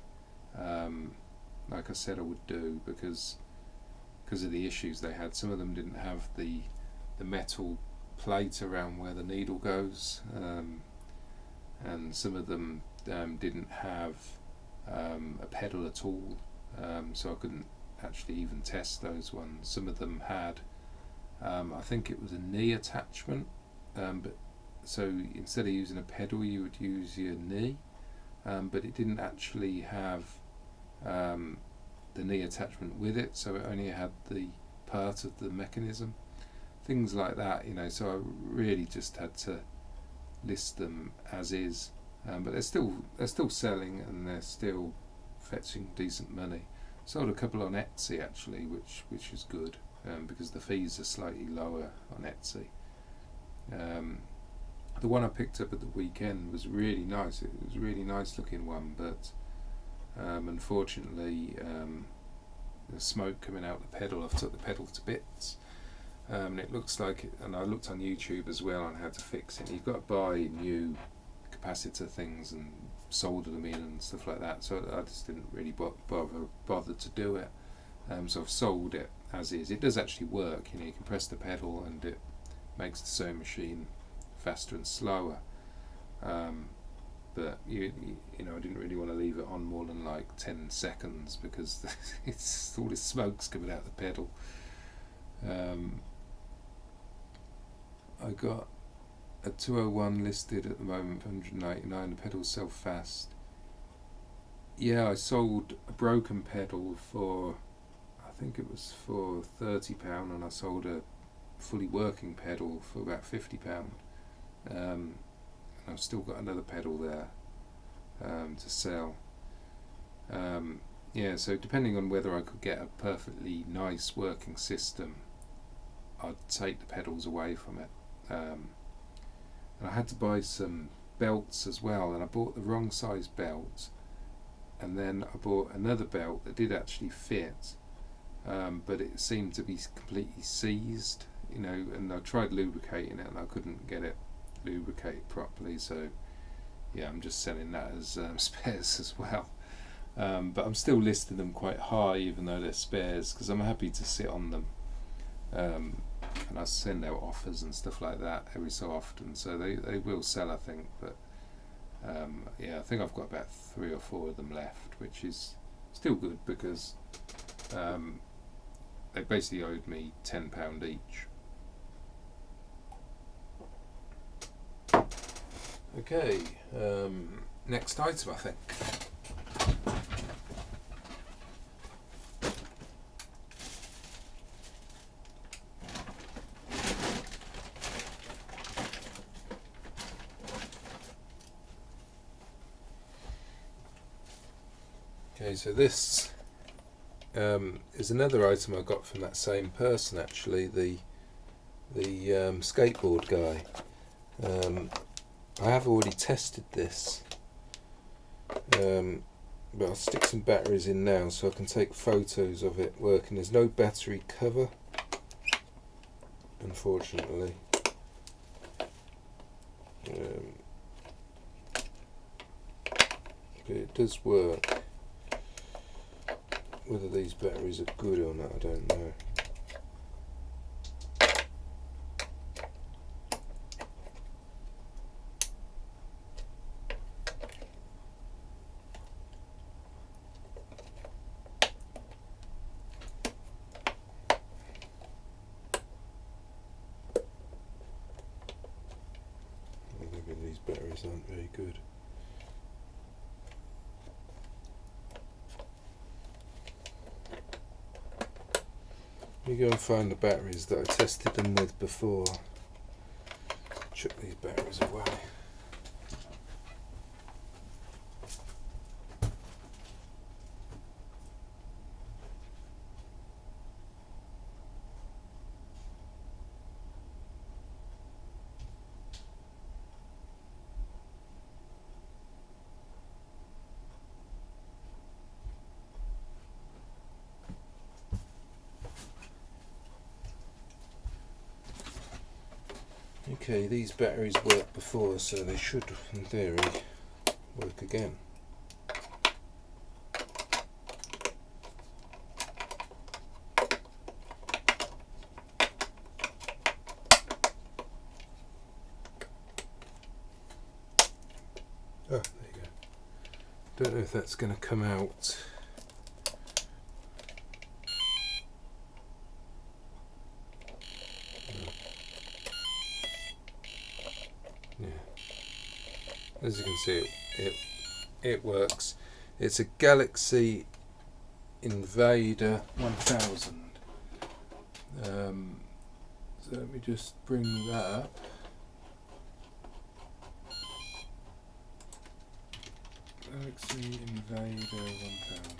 I said I would do, because of the issues they had. Some of them didn't have the metal plate around where the needle goes, and some of them didn't have a pedal at all, so I couldn't actually even test those ones. Some of them had I think it was a knee attachment, but so instead of using a pedal you would use your knee, but it didn't actually have the knee attachment with it, so it only had the part of the mechanism, things like that, you know. So I really just had to list them as is, but they're still selling, and they're still fetching decent money. Sold a couple on Etsy actually, which is good, because the fees are slightly lower on Etsy. The one I picked up at the weekend was really nice. It was a really nice looking one, but unfortunately there's smoke coming out the pedal. I've took the pedal to bits, and it looks like it, and I looked on YouTube as well on how to fix it. You've got to buy new capacitor things and solder them in and stuff like that, so I just didn't really bother to do it. So I've sold it as is. It does actually work, you know. You can press the pedal and it makes the sewing machine faster and slower, but you know, I didn't really want to leave it on more than like 10 seconds because it's all this smoke's coming out the pedal. I got a 201 listed at the moment for 199. The pedals sell fast. Yeah, I sold a broken pedal for, I think it was for £30, and I sold a fully working pedal for about £50. And I've still got another pedal there to sell. Yeah, so depending on whether I could get a perfectly nice working system, I'd take the pedals away from it. And I had to buy some belts as well, and I bought the wrong size belt, and then I bought another belt that did actually fit, but it seemed to be completely seized, you know, and I tried lubricating it and I couldn't get it lubricated properly, so yeah, I'm just selling that as spares as well. but I'm still listing them quite high even though they're spares, because I'm happy to sit on them, and I send out offers and stuff like that every so often, so they will sell, I think. But yeah, I think I've got about 3 or 4 of them left, which is still good, because they basically owed me £10 each. Okay, next item, I think. Okay, so this is another item I got from that same person, actually, the skateboard guy. I have already tested this, but I'll stick some batteries in now so I can take photos of it working. There's no battery cover, unfortunately. But it does work. Whether these batteries are good or not, I don't know. Maybe these batteries aren't very good. Let me go and find the batteries that I tested them with before. Chuck these batteries away. Okay, these batteries worked before, so they should, in theory, work again. Oh, there you go. Don't know if that's going to come out. As you can see, it works. It's a Galaxy Invader 1000. So let me just bring that up. Galaxy Invader 1000.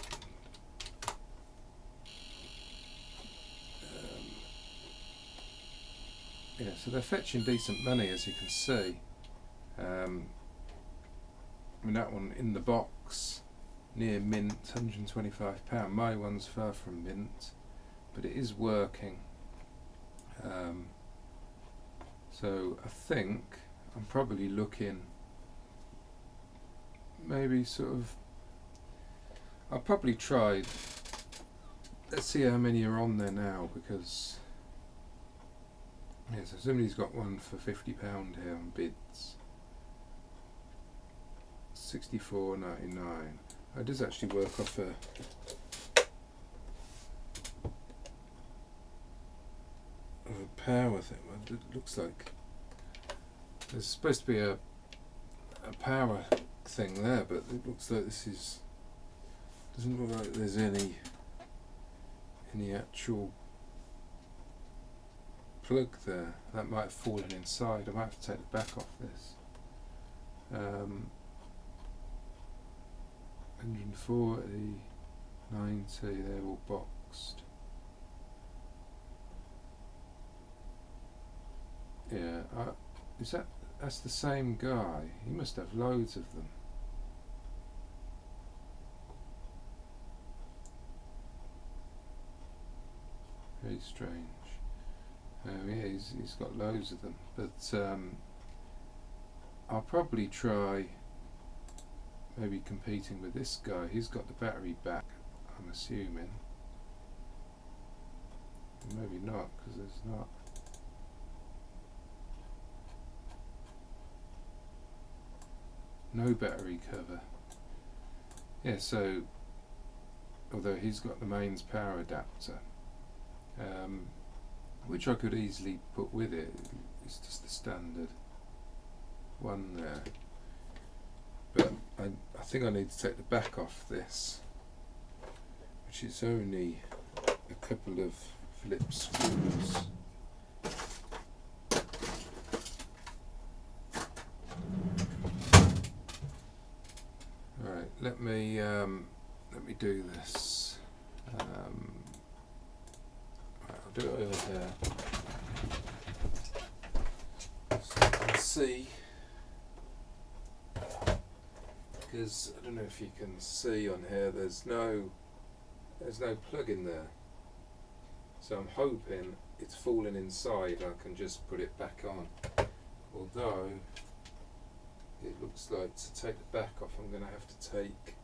Yeah, so they're fetching decent money, as you can see. I mean, that one in the box, near mint, £125. My one's far from mint, but it is working. So I think I'm probably looking, maybe sort of, I'll probably try, let's see how many are on there now, because, yeah, so somebody's got one for £50 here on bids. $64.99. It does actually work off a power thing. Well, it looks like there's supposed to be a power thing there, but it looks like this is, doesn't look like there's any actual plug there. That might have fallen inside. I might have to take the back off this. 140, 90, they're all boxed. Yeah, that's the same guy. He must have loads of them. Very strange. Yeah, he's got loads of them, but I'll probably try maybe competing with this guy. He's got the battery back, I'm assuming. Maybe not, because there's not. No battery cover. Yeah, so although he's got the mains power adapter, which I could easily put with it. It's just the standard one there. But I think I need to take the back off this, which is only a couple of Phillips screws. Alright, let me do this. Right, I'll do it over here so you can see, because I don't know if you can see on here, there's no plug in there, so I'm hoping it's falling inside. I can just put it back on, although it looks like to take the back off I'm going to have to take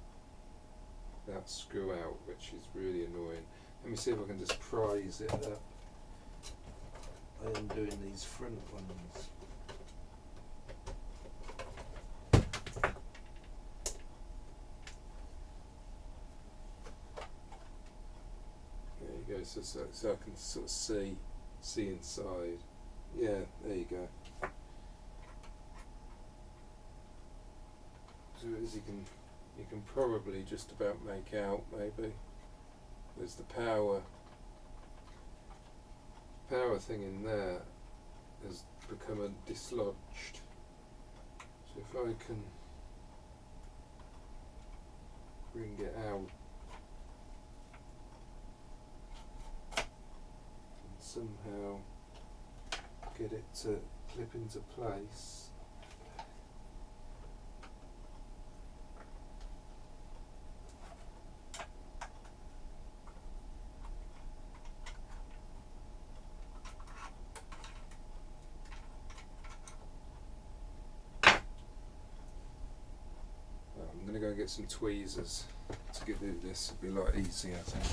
that screw out, which is really annoying. Let me see if I can just prise it up. I am doing these front ones. There you go, so I can sort of see inside. Yeah, there you go. So as you can probably just about make out, maybe there's the power thing in there has become dislodged. So if I can bring it out and somehow get it to clip into place. I'm going to go and get some tweezers to get do this. It'll be a lot easier, I think.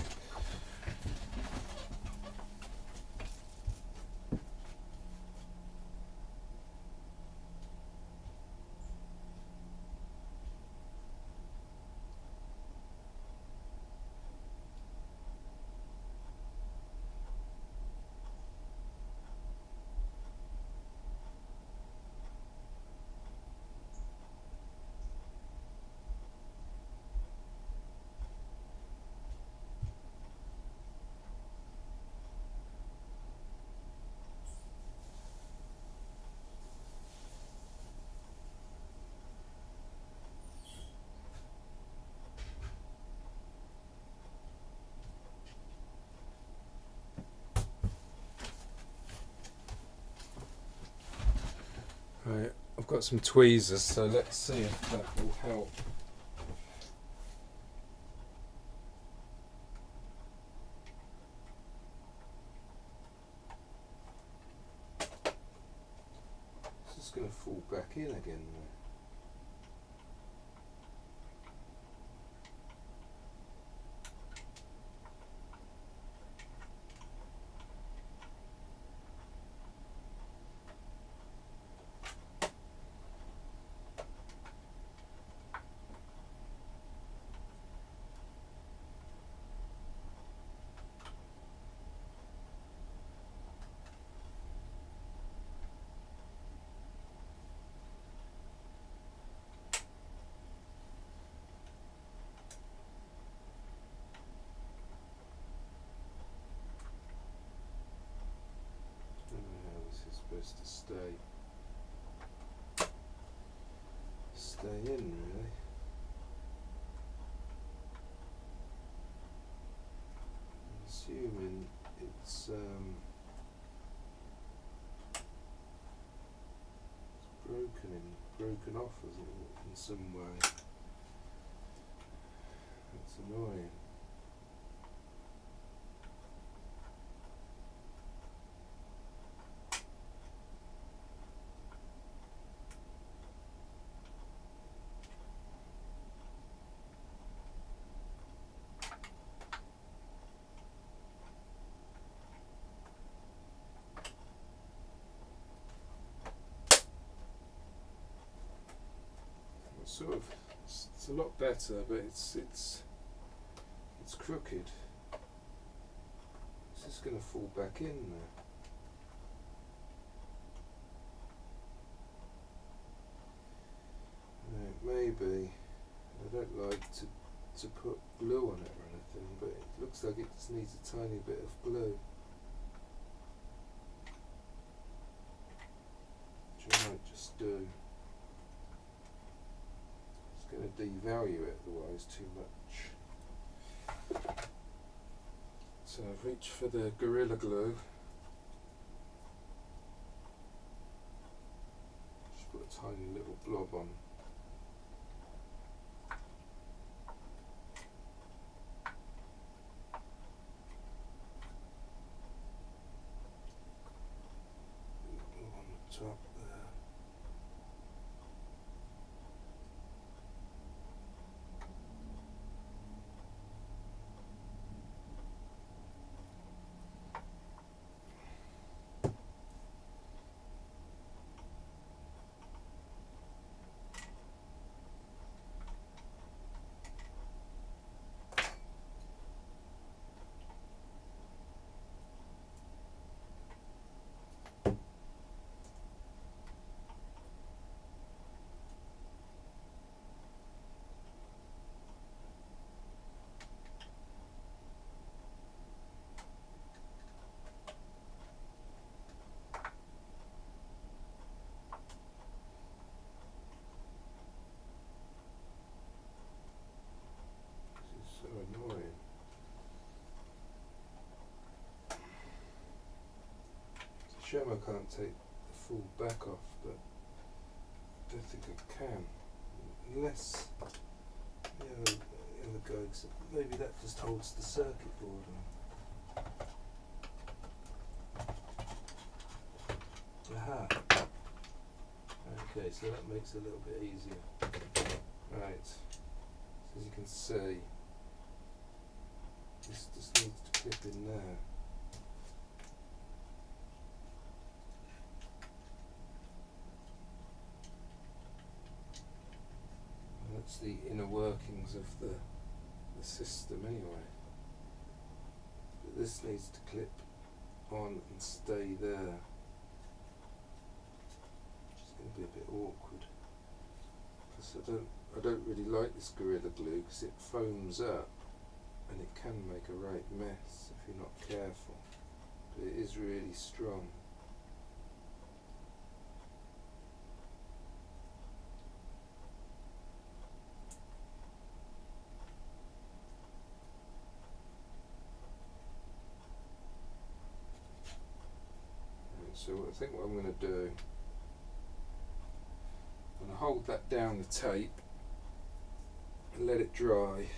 Right, I've got some tweezers, so let's see if that will help. It's just going to fall back in again though. Supposed to stay in, really. I'm assuming it's broken off in some way. That's annoying. sort of, it's a lot better, but it's crooked. It's just going to fall back in there. Maybe, I don't like to put glue on it or anything, but it looks like it just needs a tiny bit of glue, which I might just do. It's going to devalue it otherwise too much. So I've reached for the Gorilla Glue. Just put a tiny little blob on. Top there. So annoying. It's a shame I can't take the full back off, but I don't think I can. Unless the other guys, maybe that just holds the circuit board on. Aha. Okay, so that makes it a little bit easier. Right. So as you can see, this just needs to clip in there. And that's the inner workings of the system anyway. But this needs to clip on and stay there. Which is going to be a bit awkward. Because I don't really like this Gorilla Glue because it foams up. And it can make a right mess if you're not careful, but it is really strong. And so I think what I'm going to do, I'm going to hold that down the tape and let it dry.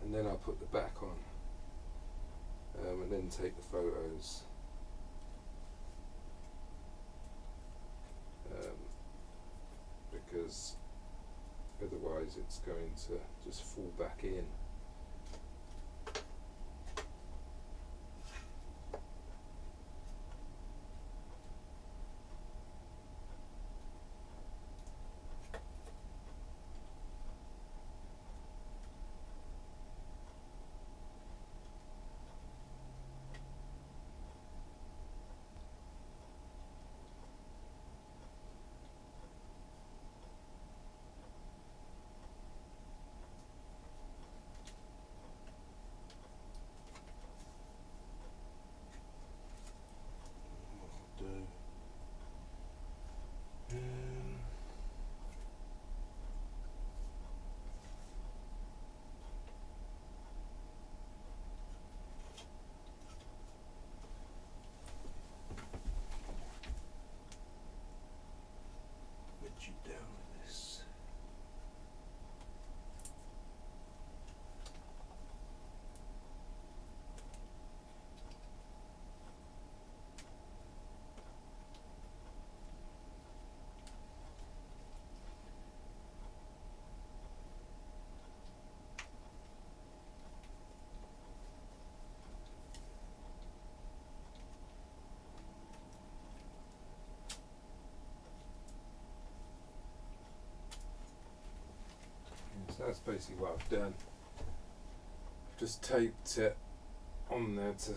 And then I'll put the back on, and then take the photos. Because otherwise it's going to just fall back in. that's basically what I've done. I've just taped it on there to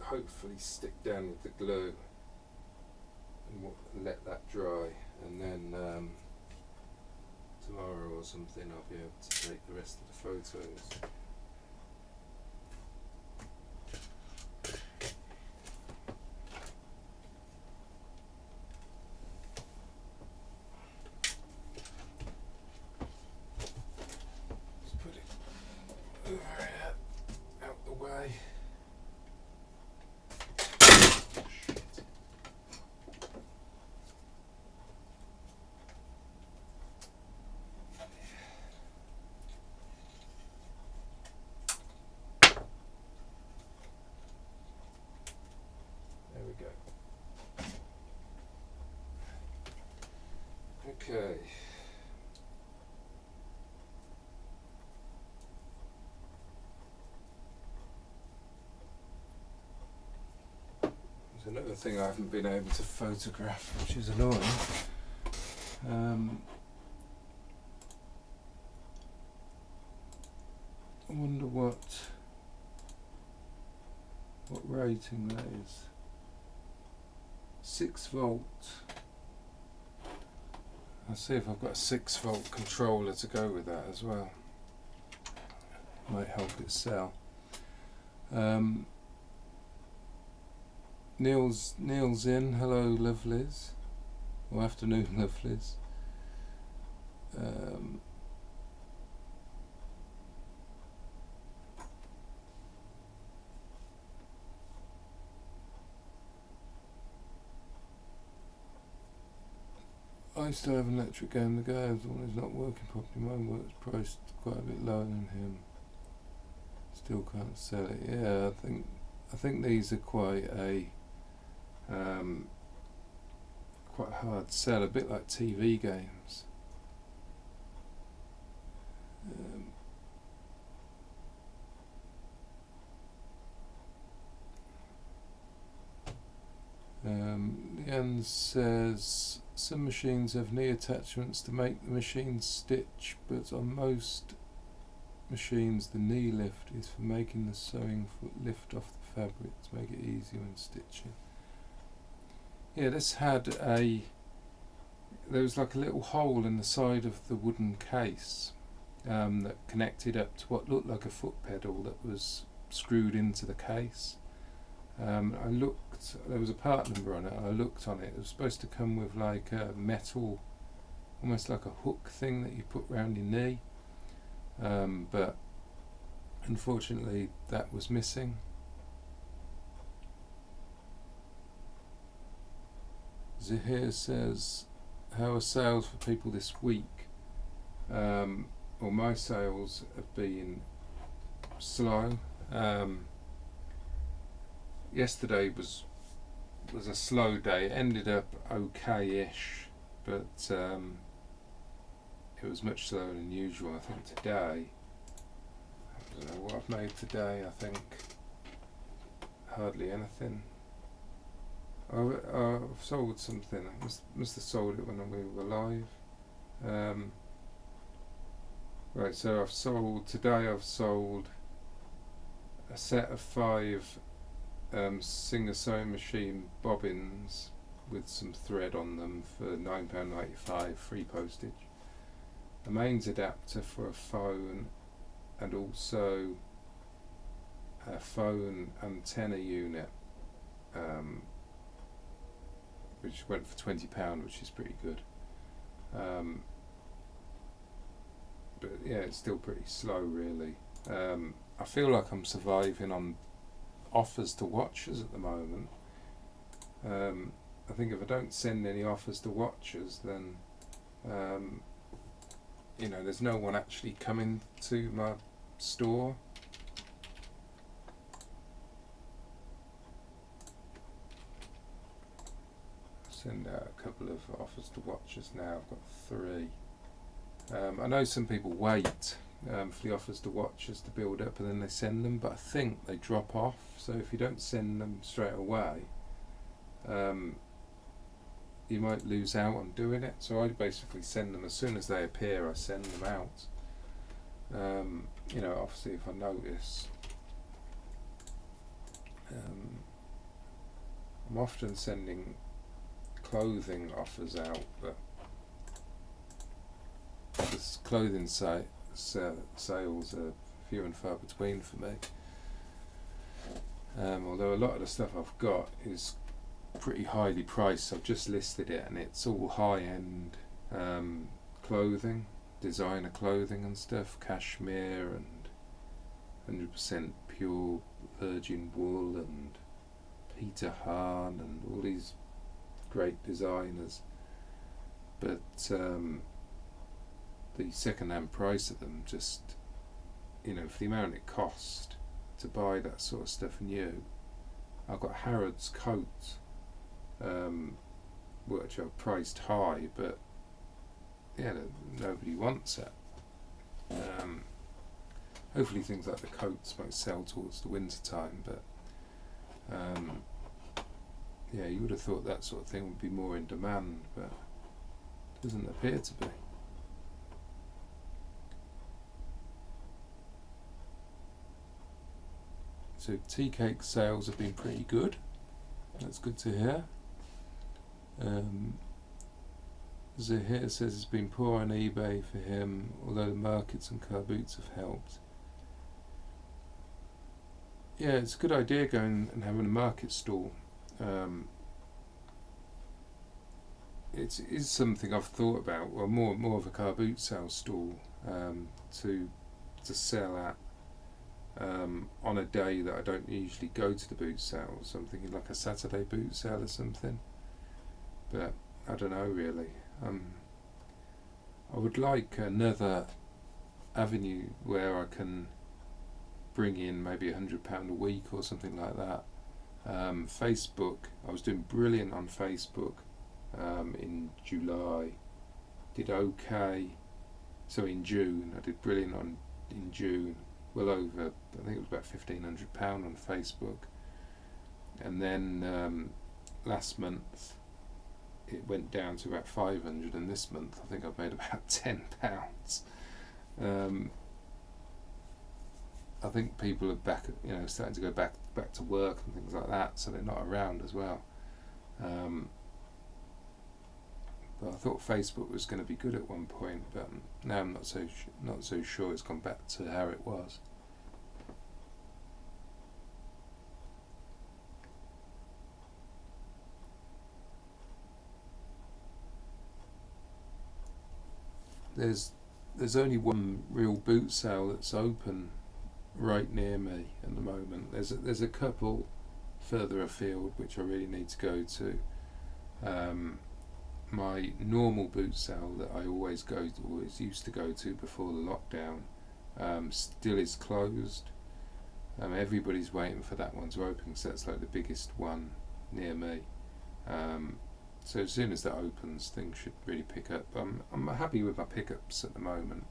hopefully stick down with the glue, and let that dry, and then tomorrow or something I'll be able to take the rest of the photos. Just put it over here, out the way. Okay. There's another thing I haven't been able to photograph, which is annoying. I wonder what rating that is. 6 volt. I'll see if I've got a 6 volt controller to go with that as well. Might help it sell. Neil's in. Hello, lovelies. Or afternoon, lovelies. I still have an electric game. The guy the one who's not working properly. Mine works priced quite a bit lower than him. Still can't sell it. Yeah, I think these are quite a quite hard sell. A bit like TV games. Leanne says some machines have knee attachments to make the machine stitch, but on most machines the knee lift is for making the sewing foot lift off the fabric to make it easier when stitching. Yeah, this had there was like a little hole in the side of the wooden case that connected up to what looked like a foot pedal that was screwed into the case. I looked, there was a part number on it, I looked on it, it was supposed to come with like a metal, almost like a hook thing that you put round your knee, but unfortunately that was missing. Zahir says, how are sales for people this week? Well, my sales have been slow. Yesterday was a slow day. It ended up okay-ish, but it was much slower than usual. I think today, I don't know what I've made today. I think hardly anything. I've sold something. I must have sold it when we were live. Right, so I've sold a set of 5 Singer sewing machine bobbins with some thread on them for £9.95 free postage, a mains adapter for a phone, and also a phone antenna unit, which went for £20, which is pretty good. But yeah, it's still pretty slow really. I feel like I'm surviving on offers to watchers at the moment. I think if I don't send any offers to watchers, then you know, there's no one actually coming to my store. Send out a couple of offers to watchers now. I've got 3. I know some people wait for the offers to watchers to build up and then they send them, but I think they drop off, so if you don't send them straight away, you might lose out on doing it. So I basically send them as soon as they appear. I send them out. You know, obviously if I notice, I'm often sending clothing offers out, but this clothing sales are few and far between for me. Although a lot of the stuff I've got is pretty highly priced. I've just listed it and it's all high-end clothing, designer clothing and stuff, cashmere and 100% pure virgin wool and Peter Hahn and all these great designers, but the second-hand price of them, just, you know, for the amount it cost to buy that sort of stuff new. I've got Harrods coats, which are priced high, but yeah, nobody wants it. Hopefully things like the coats might sell towards the winter time, but yeah, you would have thought that sort of thing would be more in demand, but it doesn't appear to be. So tea cake sales have been pretty good. That's good to hear. Zahir says it's been poor on eBay for him, although the markets and car boots have helped. Yeah, it's a good idea going and having a market stall. It is something I've thought about. Well, more of a car boot sale stall to sell at on a day that I don't usually go to the boot sale. So I'm thinking like a Saturday boot sale or something. But I don't know really. I would like another avenue where I can bring in maybe £100 a week or something like that. Facebook, I was doing brilliant on Facebook in July, did okay. So in June, I did brilliant in June, well over, I think it was about £1,500 on Facebook. And then last month it went down to about 500, and this month I think I've made about £10. I think people are back, you know, starting to go back to work and things like that, so they're not around as well. But I thought Facebook was going to be good at one point, but now I'm not so sure it's gone back to how it was. There's only one real boot sale that's open right near me at the moment. There's a couple further afield which I really need to go to. My normal boot sale that I always used to go to before the lockdown still is closed. Everybody's waiting for that one to open because that's like the biggest one near me. So as soon as that opens, things should really pick up. I'm happy with my pickups at the moment.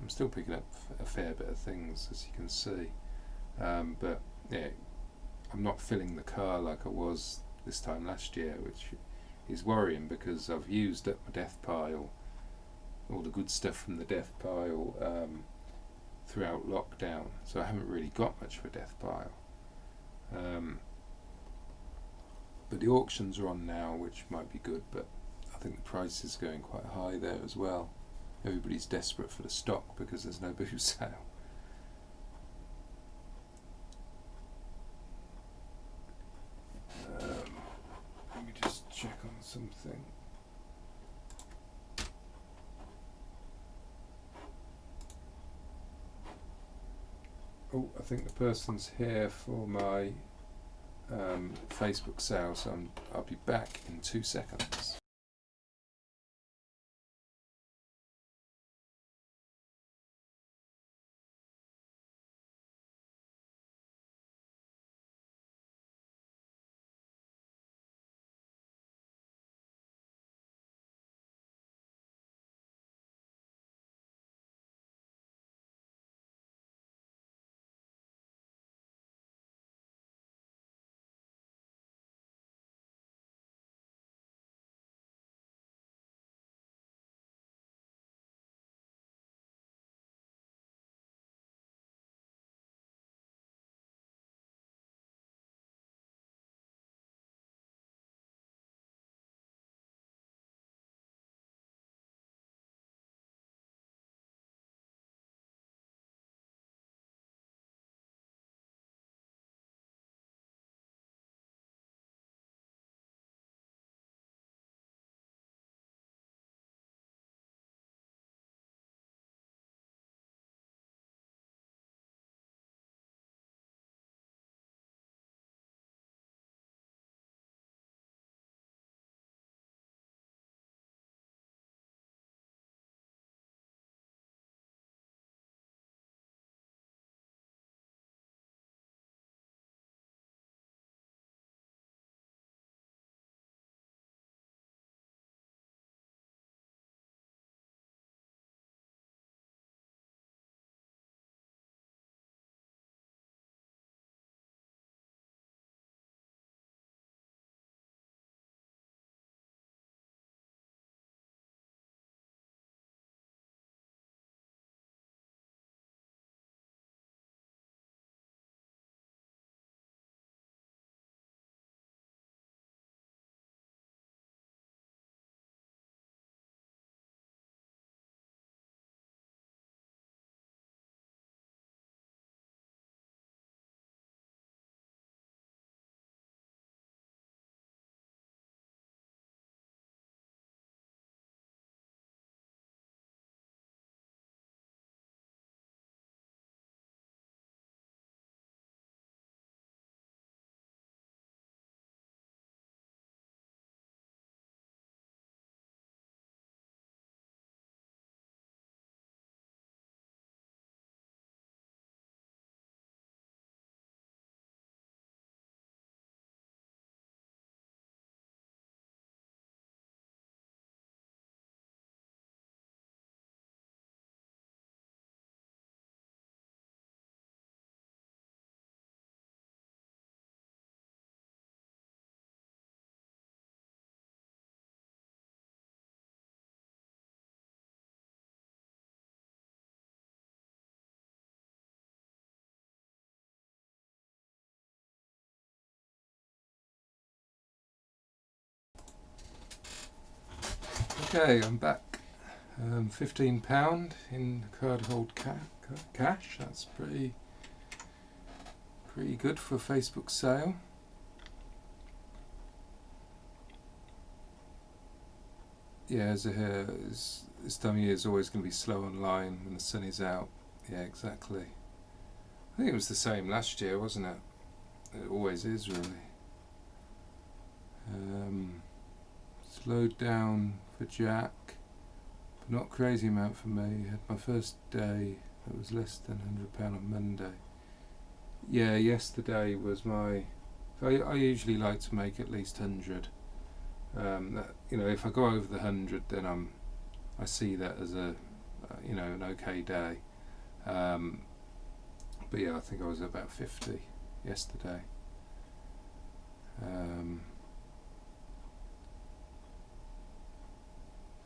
I'm still picking up a fair bit of things, as you can see. But yeah, I'm not filling the car like I was this time last year, which is worrying because I've used up my death pile, all the good stuff from the death pile throughout lockdown. So I haven't really got much of a death pile. But the auctions are on now, which might be good, but I think the price is going quite high there as well. Everybody's desperate for the stock because there's no boot sale. Let me just check on something. Oh, I think the person's here for my Facebook sale, so I'll be back in 2 seconds. Okay, I'm back. £15 in card hold cash. That's pretty good for a Facebook sale. Yeah, as this time of year is always going to be slow online when the sun is out. Yeah, exactly. I think it was the same last year, wasn't it? It always is, really. Slowed down for Jack, but not crazy amount for me. Had my first day that was less than £100 on Monday. Yeah, yesterday was my. I usually like to make at least 100. If I go over the 100, then I see that as an okay day. But yeah, I think I was at about 50 yesterday.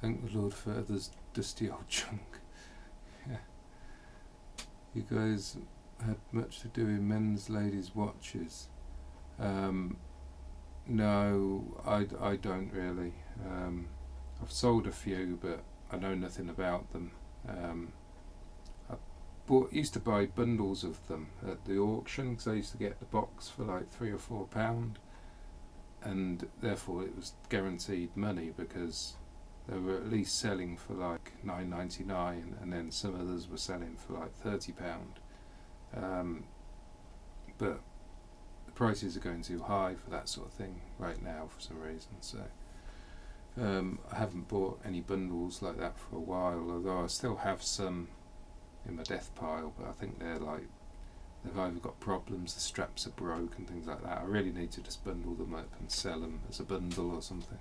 Thank the Lord for others' dusty old junk. Yeah. You guys had much to do in men's, ladies' watches. No, I don't really. I've sold a few, but I know nothing about them. I used to buy bundles of them at the auction, because I used to get the box for like £3 or £4, and therefore it was guaranteed money, because they were at least selling for like £9.99, and then some others were selling for like £30. But the prices are going too high for that sort of thing right now for some reason, so I haven't bought any bundles like that for a while, although I still have some in my death pile, but I think they've either got problems, the straps are broke and things like that. I really need to just bundle them up and sell them as a bundle or something.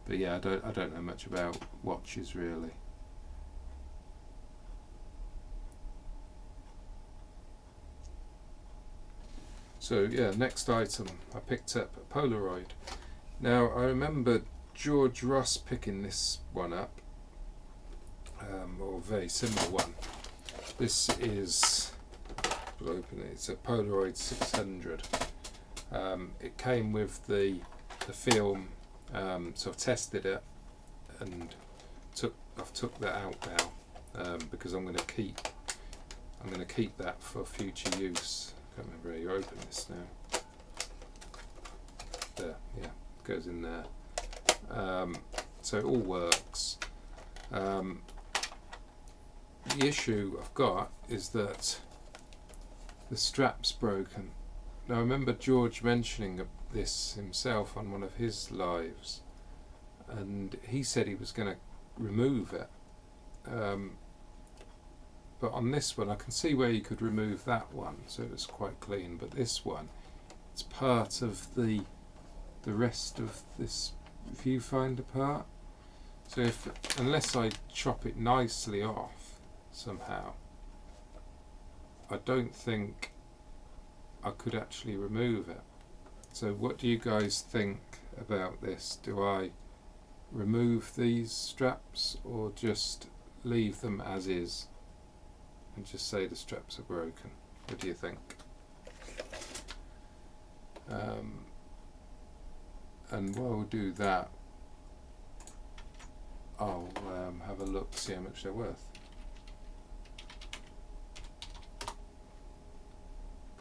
But yeah, I don't know much about watches really. So yeah, next item, I picked up a Polaroid. Now I remember George Ross picking this one up, or a very similar one. This is, we'll open it, it's a Polaroid 600. It came with the film, so I've tested it, and I've took that out now, because I'm going to keep that for future use. I can't remember how you open this now. There, yeah, it goes in there. So it all works. The issue I've got is that the strap's broken. Now I remember George mentioning this himself on one of his lives, and he said he was going to remove it. But on this one I can see where you could remove that one, so it was quite clean, but this one, it's part of the rest of this viewfinder part. So unless I chop it nicely off somehow, I don't think I could actually remove it. So what do you guys think about this? Do I remove these straps or just leave them as is and just say the straps are broken? What do you think? And while we do that, I'll have a look, see how much they're worth.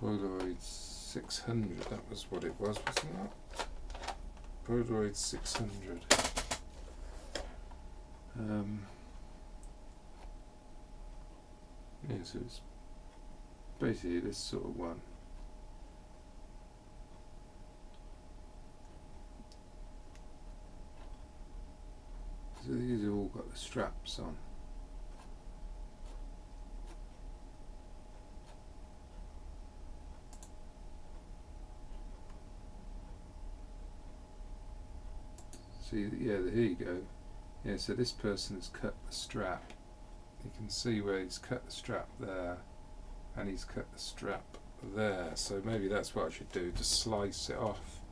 Polaroid 600, that was what it was, wasn't it? Polaroid 600. Yeah, so it's basically this sort of one. So these have all got the straps on. See, yeah, here you go. Yeah, so this person has cut the strap. You can see where he's cut the strap there, and he's cut the strap there. So maybe that's what I should do, just slice it off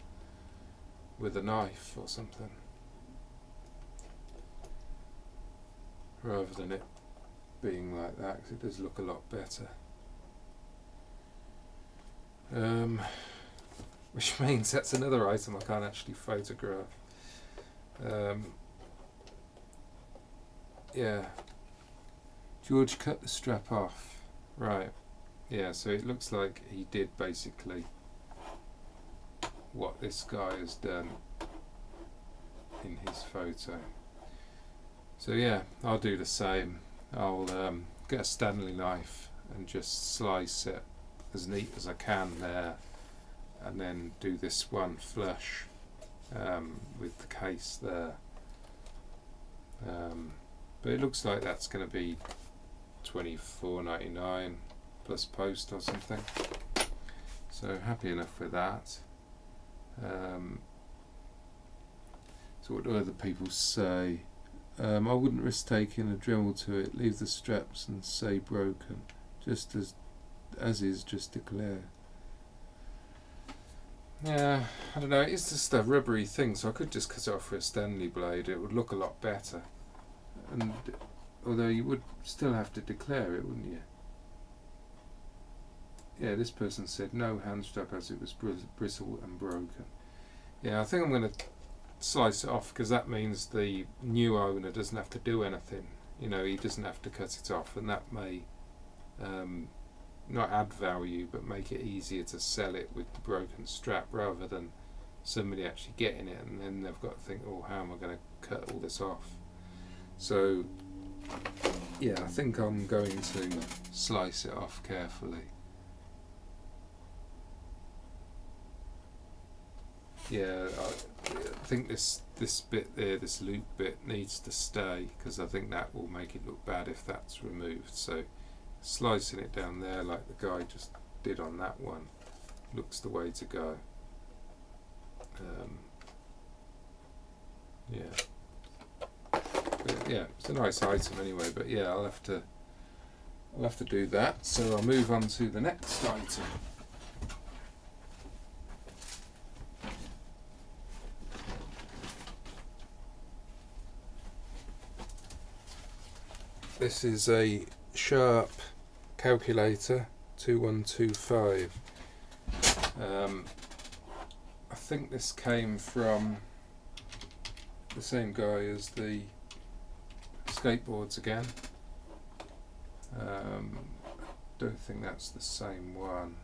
with a knife or something, rather than it being like that, because it does look a lot better. Which means that's another item I can't actually photograph. yeah. George cut the strap off. Right. Yeah, so it looks like he did basically what this guy has done in his photo. So yeah, I'll do the same. I'll get a Stanley knife and just slice it as neat as I can there, and then do this one flush with the case there. But it looks like that's going to be $24.99 plus post or something. So happy enough with that. So what do other people say? I wouldn't risk taking a Dremel to it. Leave the straps and say broken. Just as is, just declare. Yeah, I don't know. It's just a rubbery thing, so I could just cut it off with a Stanley blade. It would look a lot better. And although you would still have to declare it, wouldn't you? Yeah, this person said no hand strap as it was bristle and broken. Yeah, I think I'm going to slice it off, because that means the new owner doesn't have to do anything. You know, he doesn't have to cut it off, and that may not add value, but make it easier to sell it with the broken strap, rather than somebody actually getting it and then they've got to think, oh, how am I going to cut all this off? So yeah, I think I'm going to slice it off carefully. Yeah, I think this bit there, this loop bit, needs to stay, because I think that will make it look bad if that's removed. So slicing it down there like the guy just did on that one looks the way to go. Yeah. But yeah, it's a nice item anyway, but yeah, I'll have to do that. So I'll move on to the next item. This is a Sharp calculator 2125. I think this came from the same guy as the skateboards again. Don't think that's the same one.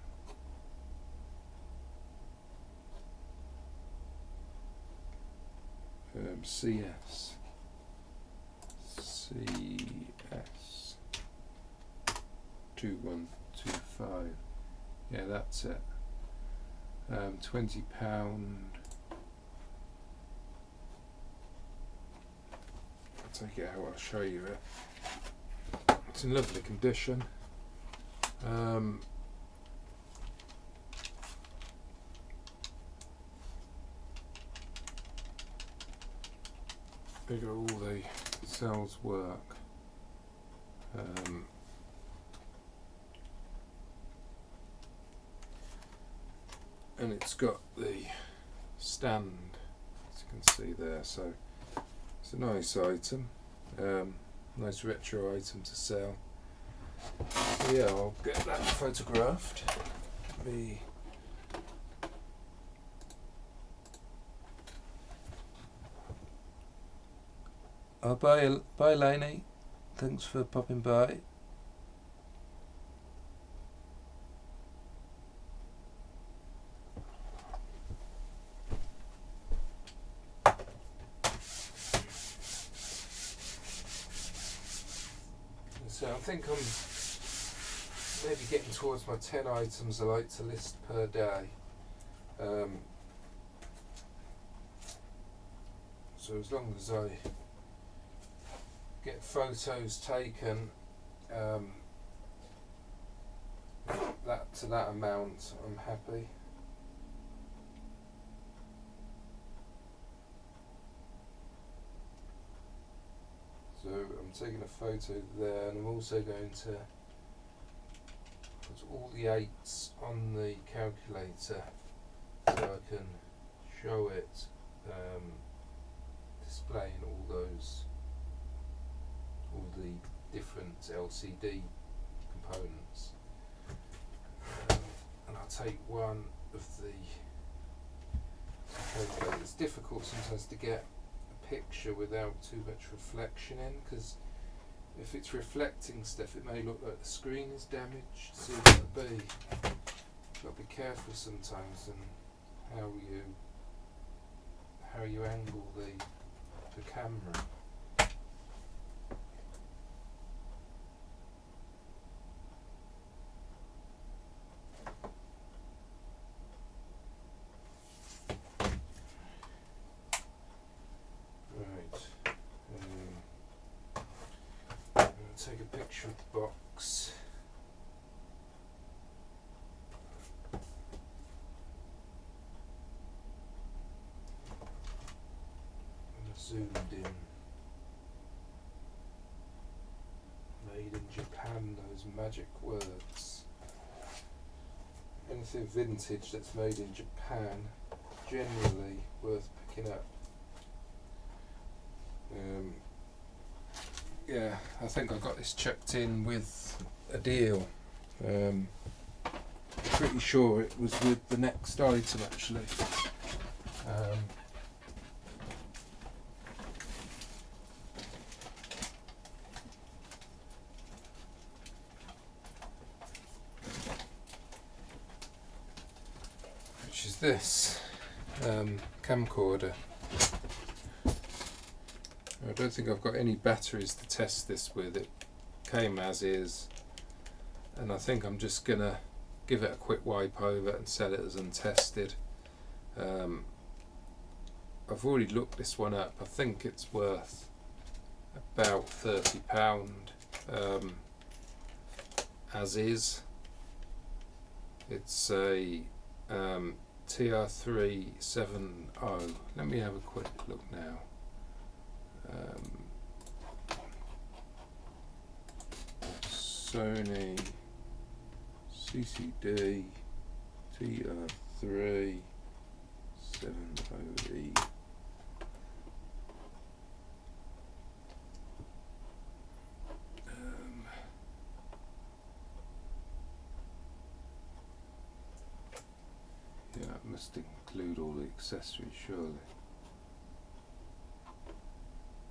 CS 2125. Yeah, that's it. £20. I'll take it out, I'll show you it. It's in lovely condition. Figure all the cells work. And it's got the stand, as you can see there, so it's a nice item, nice retro item to sell. So yeah, I'll get that photographed. Bye Lainey, thanks for popping by. So I think I'm maybe getting towards my 10 items I like to list per day. So as long as I get photos taken that to that amount, I'm happy. So I'm taking a photo there, and I'm also going to put all the 8s on the calculator so I can show it displaying all the different LCD components. And I'll take one of the calculators. It's difficult sometimes to get a picture without too much reflection in, because if it's reflecting stuff, it may look like the screen is damaged. So you've got to be careful sometimes in how you angle the camera. Take a picture of the box. And I've zoomed in. Made in Japan, those magic words. Anything vintage that's made in Japan, generally worth picking up. Yeah, I think I got this chucked in with a deal. Pretty sure it was with the next item actually. Which is this camcorder. I don't think I've got any batteries to test this with. It came as is, and I think I'm just gonna give it a quick wipe over and sell it as untested. I've already looked this one up. I think it's worth about £30 as is. It's a TR370. Let me have a quick look now. Sony CCD TR370E. Yeah, it must include all the accessories, surely.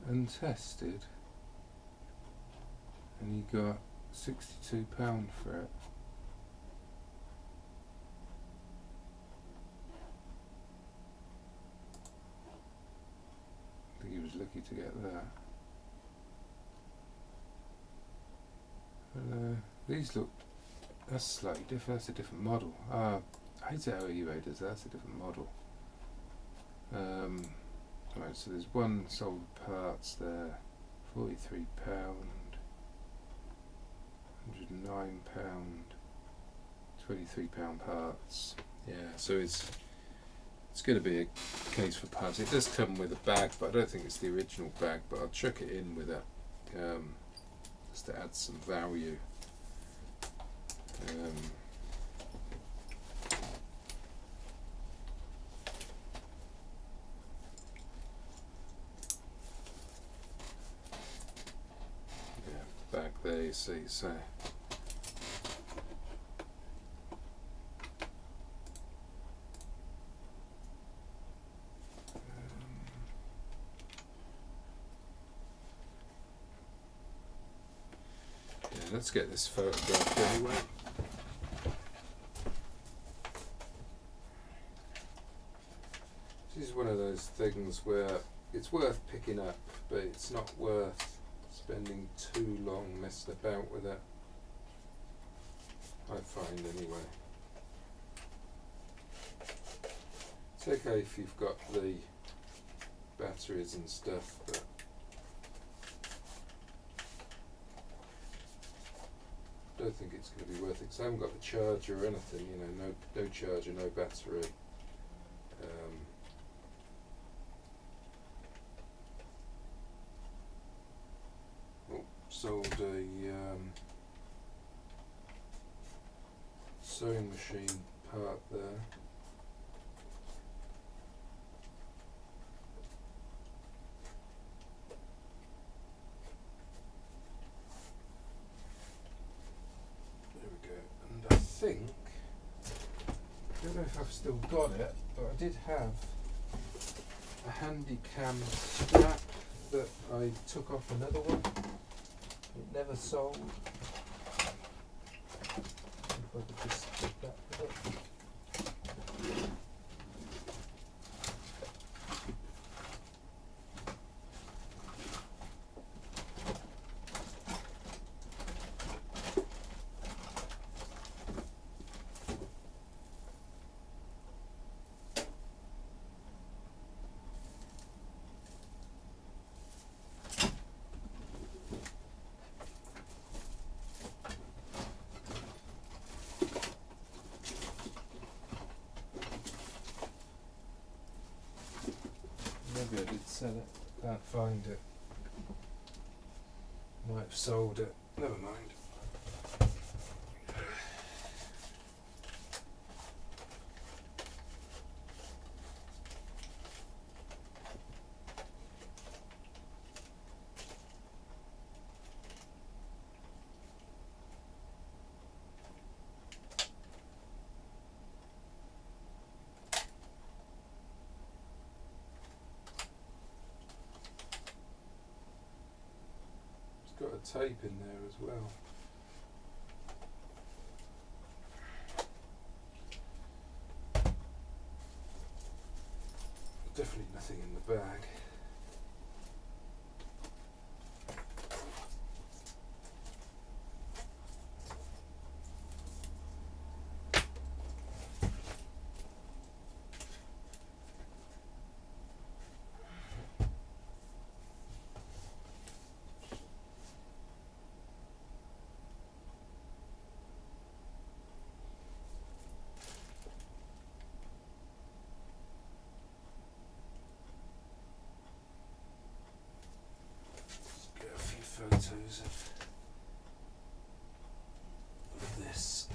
Untested, and you got £62 for it. I think he was lucky to get that. But, these look, that's slightly different, that's a different model. I hate how eBay does that, that's a different model. Right, so there's one sold parts there, £43, £109, £23 parts. Yeah, so it's going to be a case for parts. It does come with a bag, but I don't think it's the original bag. But I'll chuck it in with it just to add some value. Back there, you see, so yeah, let's get this photographed anyway. This is one of those things where it's worth picking up, but it's not worth spending too long messing about with it, I find anyway. It's okay if you've got the batteries and stuff, but I don't think it's going to be worth it because I haven't got the charger or anything, you know, no charger, no battery. Sold a sewing machine part there. There we go. And I think, I don't know if I've still got it, but I did have a handy cam strap that I took off another one. It never sold. If I could just stick that with it. Maybe I did sell it. Can't find it. Might have sold it. Never mind. Got a tape in there as well. Definitely nothing in the bag. Photos of this.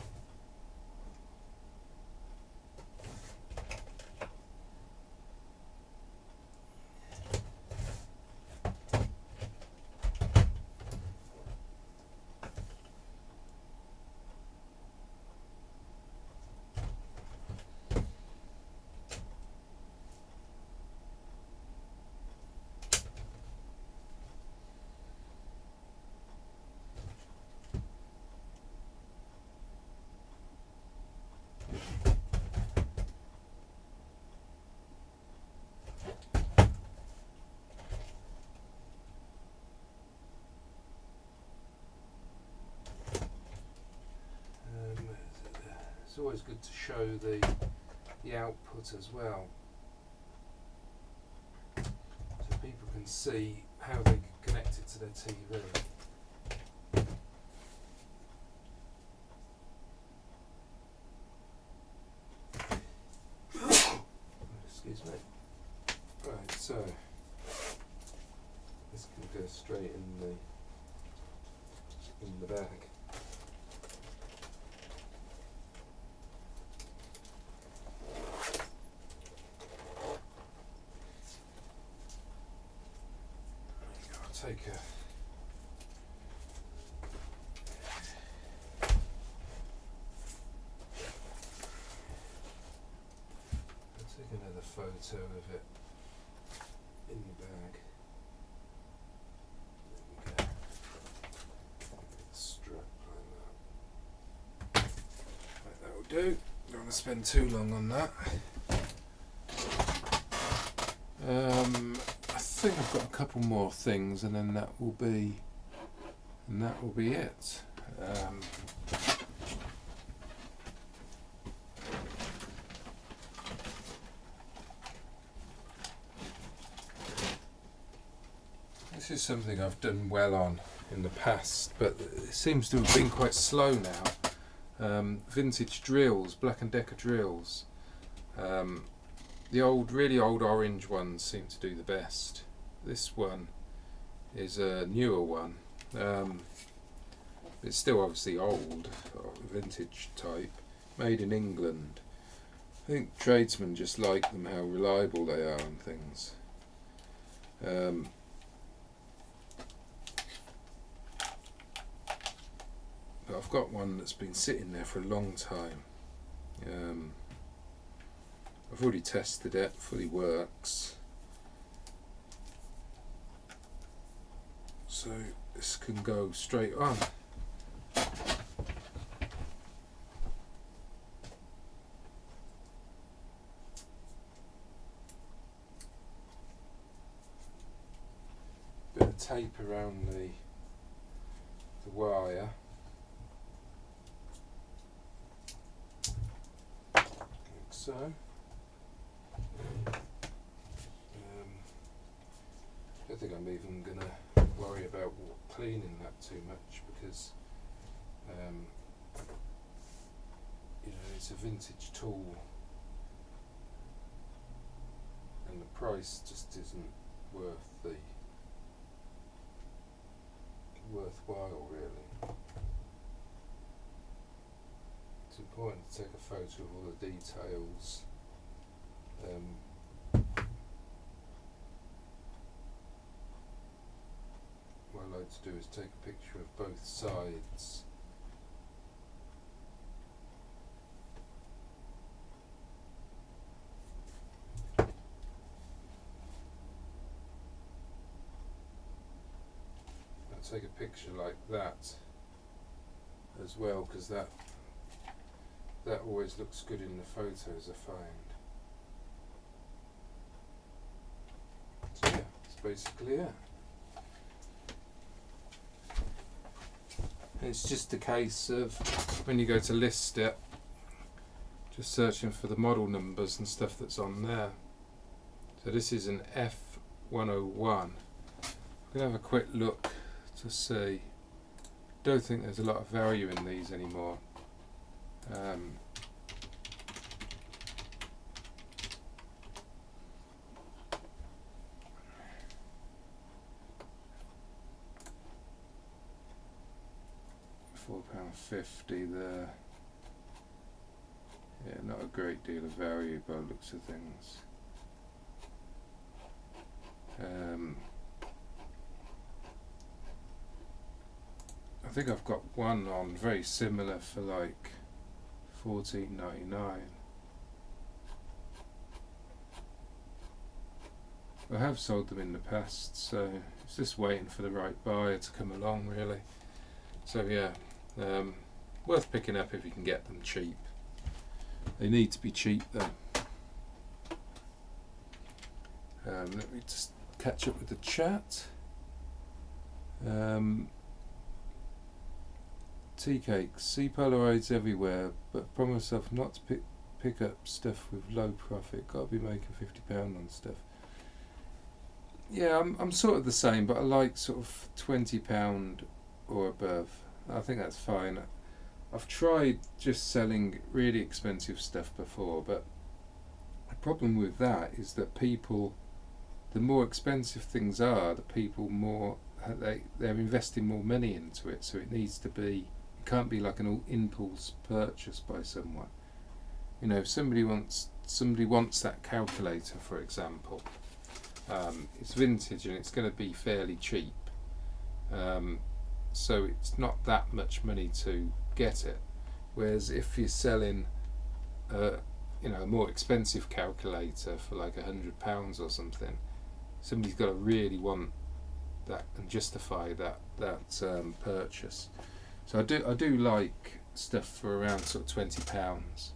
It's always good to show the output as well, so people can see how they connect it to their TV. Excuse me. Right, so this can go straight in the bag. Take a another photo of it in the bag. There we go. Strap like that. Right, that will do. Don't want to spend too long on that. I think I've got a couple more things, and then that will be it. This is something I've done well on in the past, but it seems to have been quite slow now. Vintage drills, Black & Decker drills. The really old orange ones seem to do the best. This one is a newer one. It's still obviously old, vintage type, made in England. I think tradesmen just like them, how reliable they are and things. But I've got one that's been sitting there for a long time. I've already tested it, fully works. So so this can go straight on. Bit of tape around the wire. Like so. I don't think I'm even going to worry about cleaning that too much because you know, it's a vintage tool and the price just isn't worthwhile really. It's important to take a photo of all the details. What I like to do is take a picture of both sides. I'll take a picture like that as well, because that always looks good in the photos I find. So yeah, that's basically it. It's just a case of when you go to list it, just searching for the model numbers and stuff that's on there. So this is an F101. I'm going to have a quick look to see. Don't think there's a lot of value in these anymore. £4.50 there. Yeah, not a great deal of value by the looks of things. I think I've got one on very similar for like $14.99. I have sold them in the past, so it's just waiting for the right buyer to come along really. So yeah, worth picking up if you can get them cheap. They need to be cheap though. Let me just catch up with the chat. Tea cakes, see Polaroids everywhere, but promise myself not to pick up stuff with low profit. Got to be making £50 on stuff. Yeah, I'm sort of the same, but I like sort of £20 or above. I think that's fine. I've tried just selling really expensive stuff before, but the problem with that is that people, the more expensive things are, the people more they're investing more money into it. So it needs to be, it can't be like an impulse purchase by someone. You know, if somebody wants that calculator, for example, it's vintage and it's going to be fairly cheap. So it's not that much money to get it. Whereas if you're selling, you know, a more expensive calculator for like £100 or something, somebody's got to really want that and justify that purchase. So I do like stuff for around sort of £20.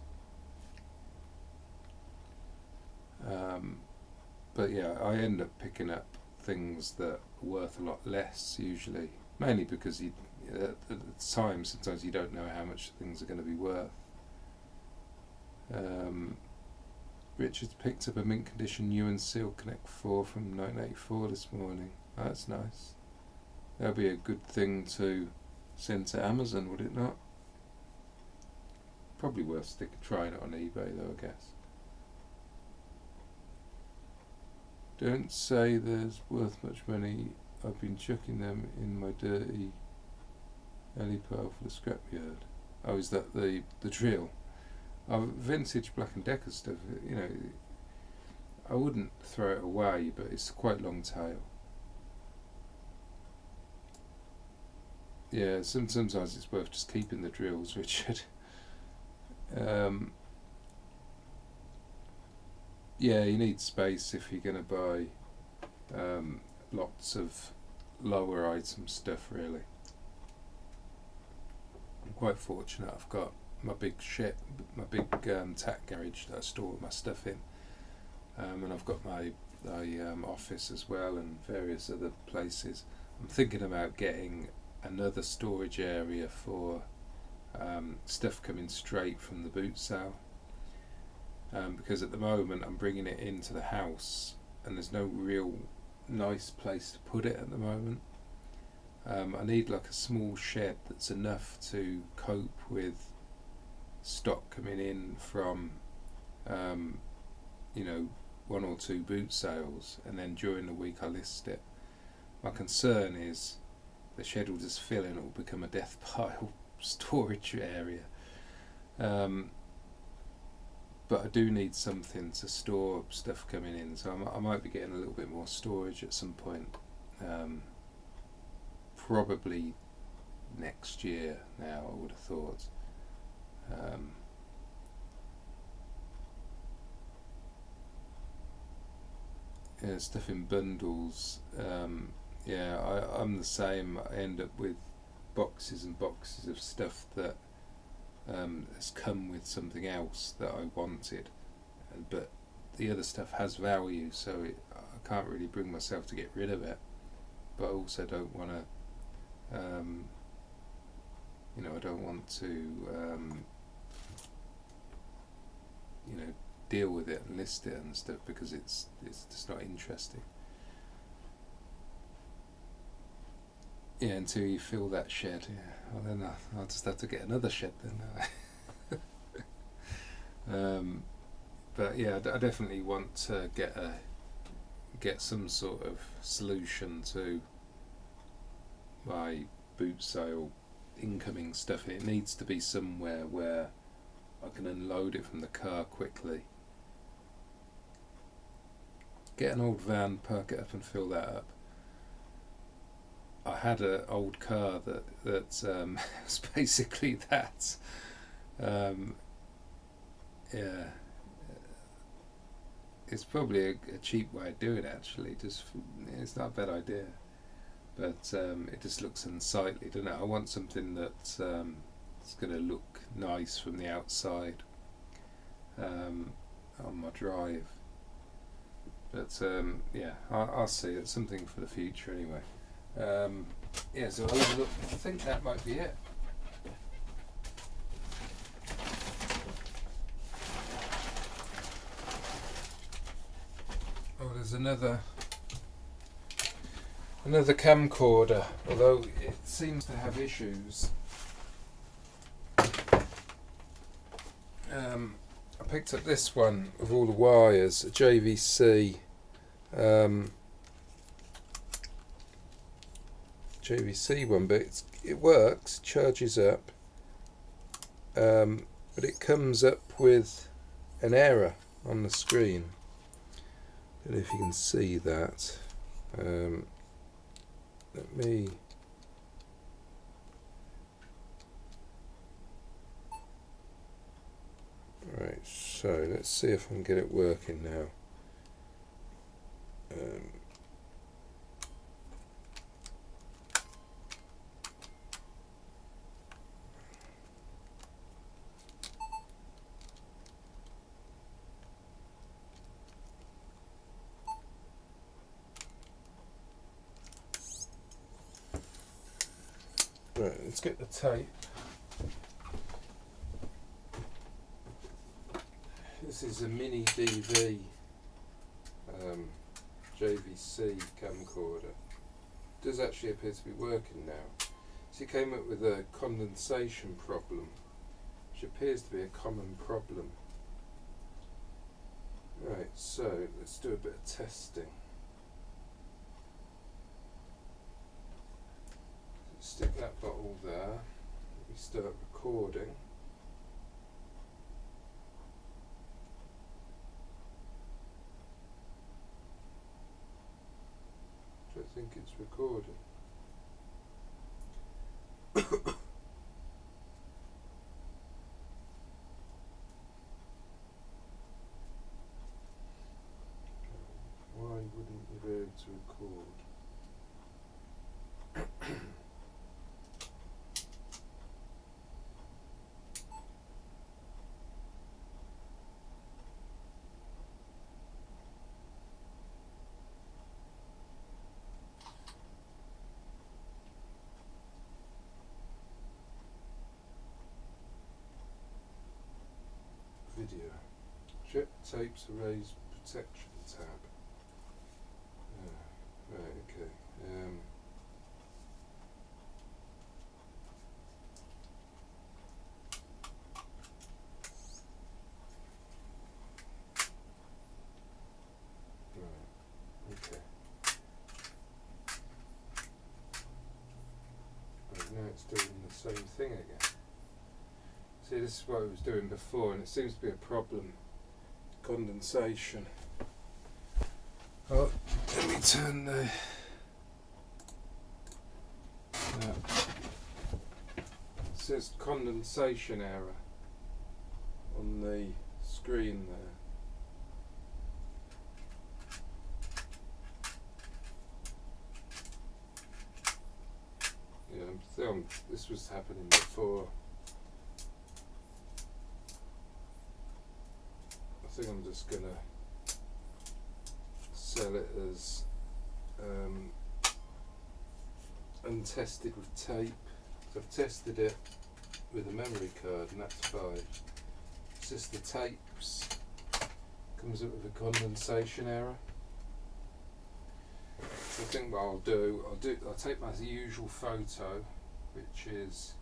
But yeah, I end up picking up things that are worth a lot less usually, mainly because at the time sometimes you don't know how much things are going to be worth. Richard's picked up a mint condition U and Seal Connect 4 from 1984 this morning. Oh, that's nice. That'll be a good thing to send to Amazon, would it not? Probably worth trying it on eBay though, I guess. Don't say there's worth much money. I've been chucking them in my dirty alley pile for the scrapyard. Oh, is that the drill? Oh, vintage Black & Decker stuff, you know, I wouldn't throw it away, but it's quite long tail. Yeah, sometimes it's worth just keeping the drills, Richard. Yeah, you need space if you're going to buy lots of lower item stuff really. I'm quite fortunate. I've got my big tack garage that I store my stuff in, and I've got my office as well and various other places. I'm thinking about getting another storage area for stuff coming straight from the boot sale, because at the moment I'm bringing it into the house and there's no real nice place to put it at the moment. I need like a small shed that's enough to cope with stock coming in from one or two boot sales, and then during the week I list it. My concern is the shed will just fill and it will become a death pile storage area, but I do need something to store stuff coming in, so I might be getting a little bit more storage at some point, probably next year now, I would have thought. Stuff in bundles. I'm the same. I end up with boxes and boxes of stuff that has come with something else that I wanted, but the other stuff has value, so I can't really bring myself to get rid of it, but I also don't want to I don't want to deal with it and list it and stuff, because it's just not interesting. Yeah, until you fill that shed. Yeah, well then I'll just have to get another shed then. But yeah, I definitely want to get some sort of solution to my boot sale incoming stuff. It needs to be somewhere where I can unload it from the car quickly. Get an old van, park it up and fill that up. I had an old car that was basically that. It's probably a cheap way of doing it actually. It's not a bad idea, but it just looks unsightly, doesn't it? I want something that's going to look nice from the outside on my drive. But I'll see. It's something for the future anyway. So I'll have a look. I think that might be it. Oh, there's another camcorder, although it seems to have issues. I picked up this one with all the wires, a JVC one, but it works, charges up, but it comes up with an error on the screen. I don't know if you can see that. Let me... Right, so let's see if I can get it working now. Right, let's get the tape. This is a mini DV JVC camcorder. It does actually appear to be working now. So it came up with a condensation problem, which appears to be a common problem. Right, so let's do a bit of testing. Stick that bottle there. We start recording. I think it's recording. Why wouldn't you be able to record? video. Check tapes erase protection tab. Right, okay. Right, okay. Right, now it's doing the same thing again. See, this is what it was doing before, and it seems to be a problem. Condensation. Oh, let me turn the. It says condensation error on the screen there. Yeah, this was happening before. I think I'm just gonna sell it as untested with tape. So I've tested it with a memory card and that's fine. It's just the tapes comes up with a condensation error. So I think what I'll take my usual photo, which is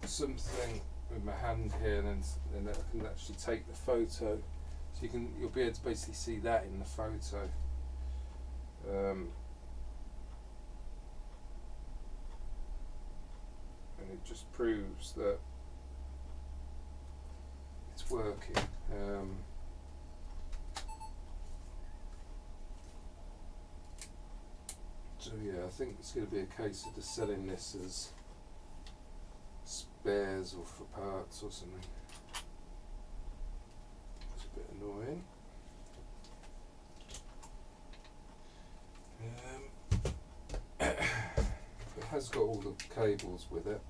something with my hand here, and then I can actually take the photo. So you'll be able to basically see that in the photo. And it just proves that it's working. So yeah, I think it's going to be a case of just selling this as spares or for parts or something. It's a bit annoying. It has got all the cables with it.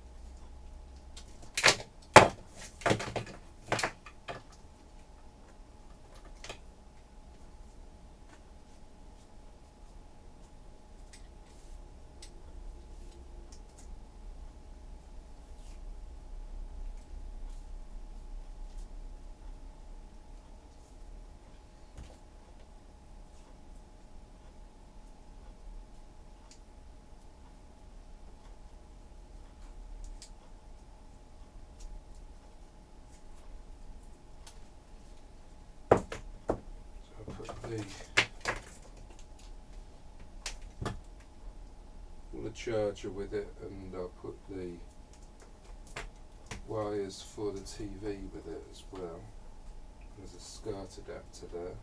The charger with it, and I'll put the wires for the TV with it as well. There's a SCART adapter there,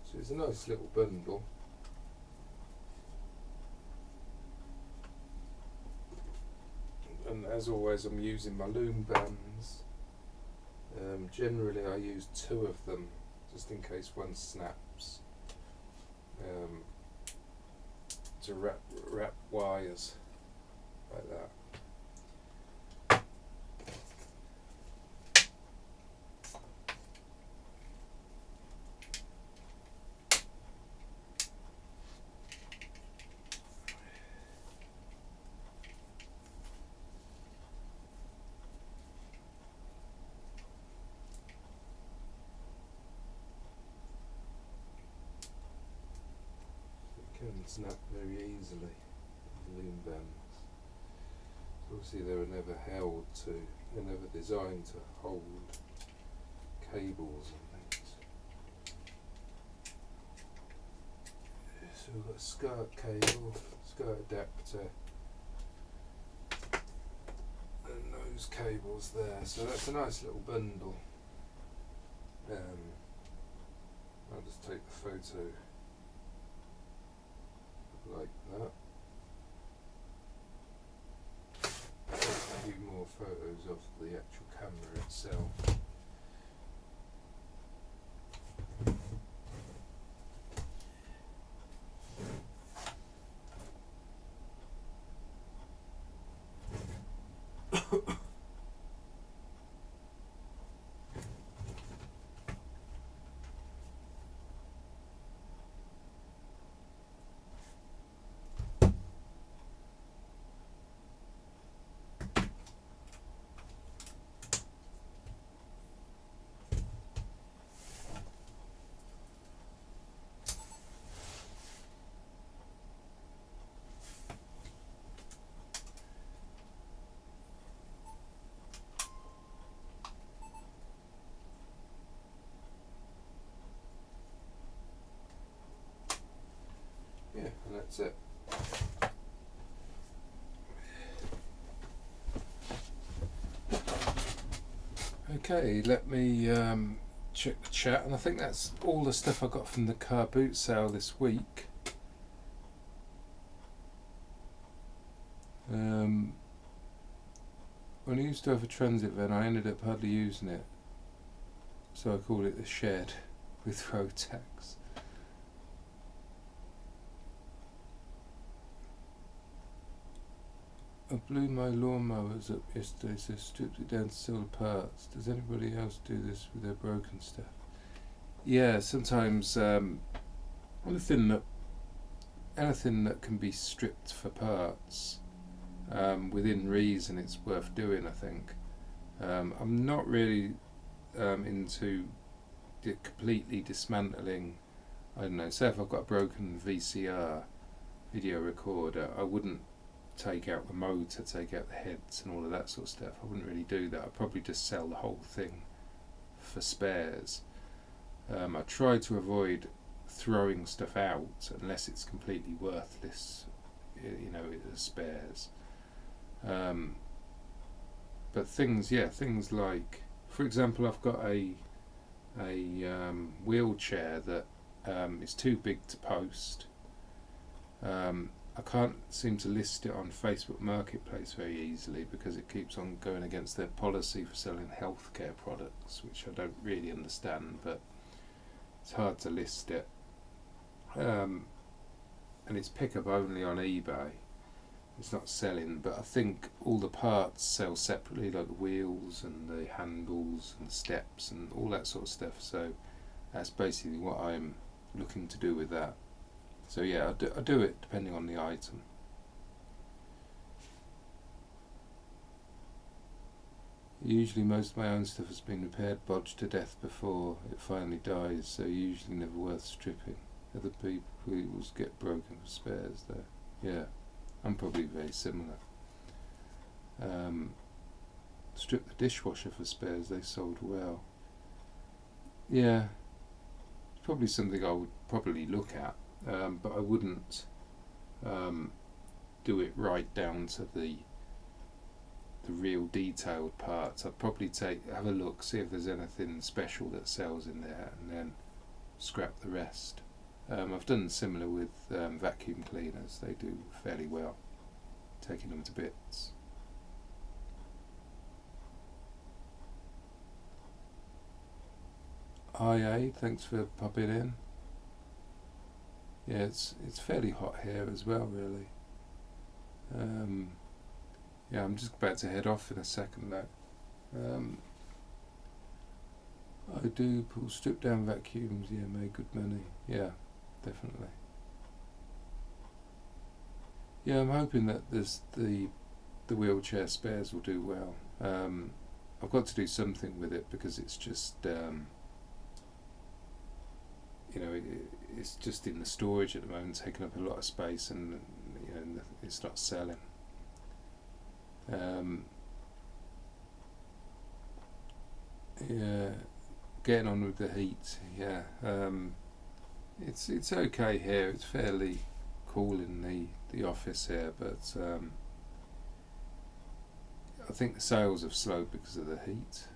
so it's a nice little bundle. And as always, I'm using my loom bands. Generally I use 2 of them just in case one snaps, to wrap wires like that. Can snap very easily, the loom bands. So obviously they were never they're never designed to hold cables and things. So we've got a SCART cable, SCART adapter, and those cables there. So that's a nice little bundle. I'll just take the photo like that. Take a few more photos of the actual camera itself. That's it. Okay, let me check the chat, and I think that's all the stuff I got from the car boot sale this week. When I used to have a transit van, I ended up hardly using it, so I called it the shed with road tax. I blew my lawnmowers up yesterday, so stripped it down to sell the parts. Does anybody else do this with their broken stuff? Yeah, sometimes anything that can be stripped for parts, within reason, it's worth doing, I think. I'm not really into completely dismantling. I don't know, say if I've got a broken VCR video recorder, I wouldn't take out the motor, take out the heads and all of that sort of stuff. I wouldn't really do that. I'd probably just sell the whole thing for spares. I try to avoid throwing stuff out unless it's completely worthless, as spares. But things like, for example, I've got a wheelchair that is too big to post. I can't seem to list it on Facebook Marketplace very easily because it keeps on going against their policy for selling healthcare products, which I don't really understand, but it's hard to list it. And it's pick up only on eBay. It's not selling, but I think all the parts sell separately, like the wheels and the handles and the steps and all that sort of stuff. So that's basically what I'm looking to do with that. So yeah, I do it depending on the item. Usually most of my own stuff has been repaired, bodged to death before it finally dies, so usually never worth stripping. Other people's get broken for spares though. Yeah, I'm probably very similar. Strip the dishwasher for spares, they sold well. Yeah, it's probably something I would probably look at. But I wouldn't do it right down to the real detailed parts. I'd probably have a look, see if there's anything special that sells in there, and then scrap the rest. I've done similar with vacuum cleaners. They do fairly well, taking them to bits. IA, thanks for popping in. Yeah, it's fairly hot here as well, really. Yeah, I'm just about to head off in a second though. I do pull strip down vacuums, yeah, made good money. Yeah, definitely. Yeah, I'm hoping that the wheelchair spares will do well. I've got to do something with it because it's just it's just in the storage at the moment, taking up a lot of space, and it's not selling. Yeah, getting on with the heat. Yeah, it's okay here. It's fairly cool in the office here, but I think the sales have slowed because of the heat.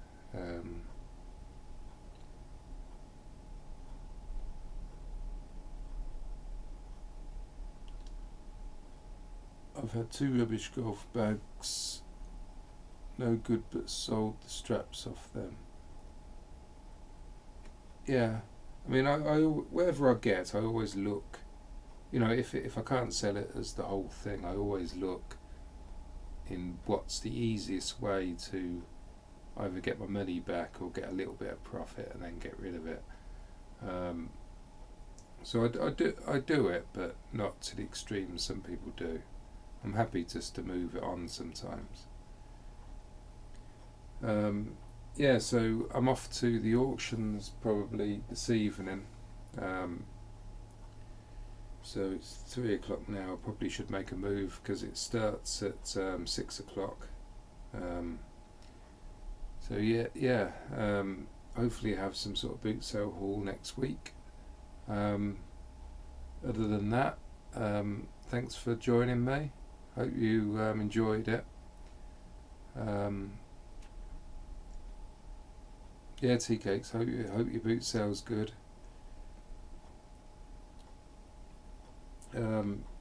I've had 2 rubbish golf bags, no good, but sold the straps off them. Yeah, I mean, I whatever I get, I always look. If I can't sell it as the whole thing, I always look in what's the easiest way to either get my money back or get a little bit of profit and then get rid of it. So I do it, but not to the extreme some people do. I'm happy just to move it on sometimes. Yeah, so I'm off to the auctions probably this evening. So it's 3 o'clock now. I probably should make a move because it starts at 6 o'clock. So yeah. Hopefully have some sort of boot sale haul next week. Other than that, Thanks for joining me. Hope you enjoyed it. Yeah, tea cakes. Hope your boot sale's good.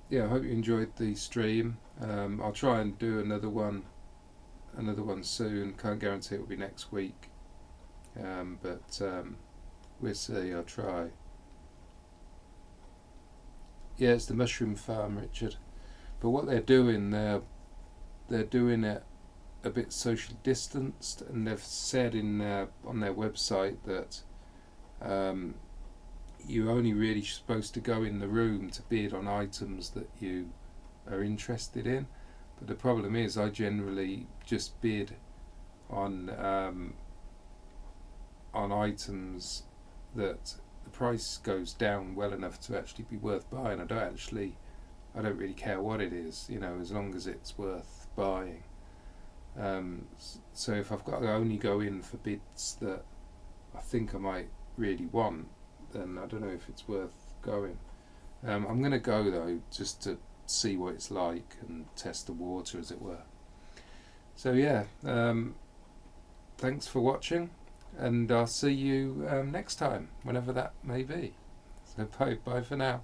Yeah, I hope you enjoyed the stream. I'll try and do another one soon. Can't guarantee it will be next week, but we'll see. I'll try. Yeah, it's the mushroom farm, Richard. But what they're doing, they're doing it a bit socially distanced, and they've said on their website that you're only really supposed to go in the room to bid on items that you are interested in. But the problem is, I generally just bid on items that the price goes down well enough to actually be worth buying. I don't really care what it is, as long as it's worth buying. So if I've got to only go in for bids that I think I might really want, then I don't know if it's worth going. I'm going to go though, just to see what it's like and test the water, as it were. So yeah, thanks for watching, and I'll see you next time, whenever that may be. So bye for now.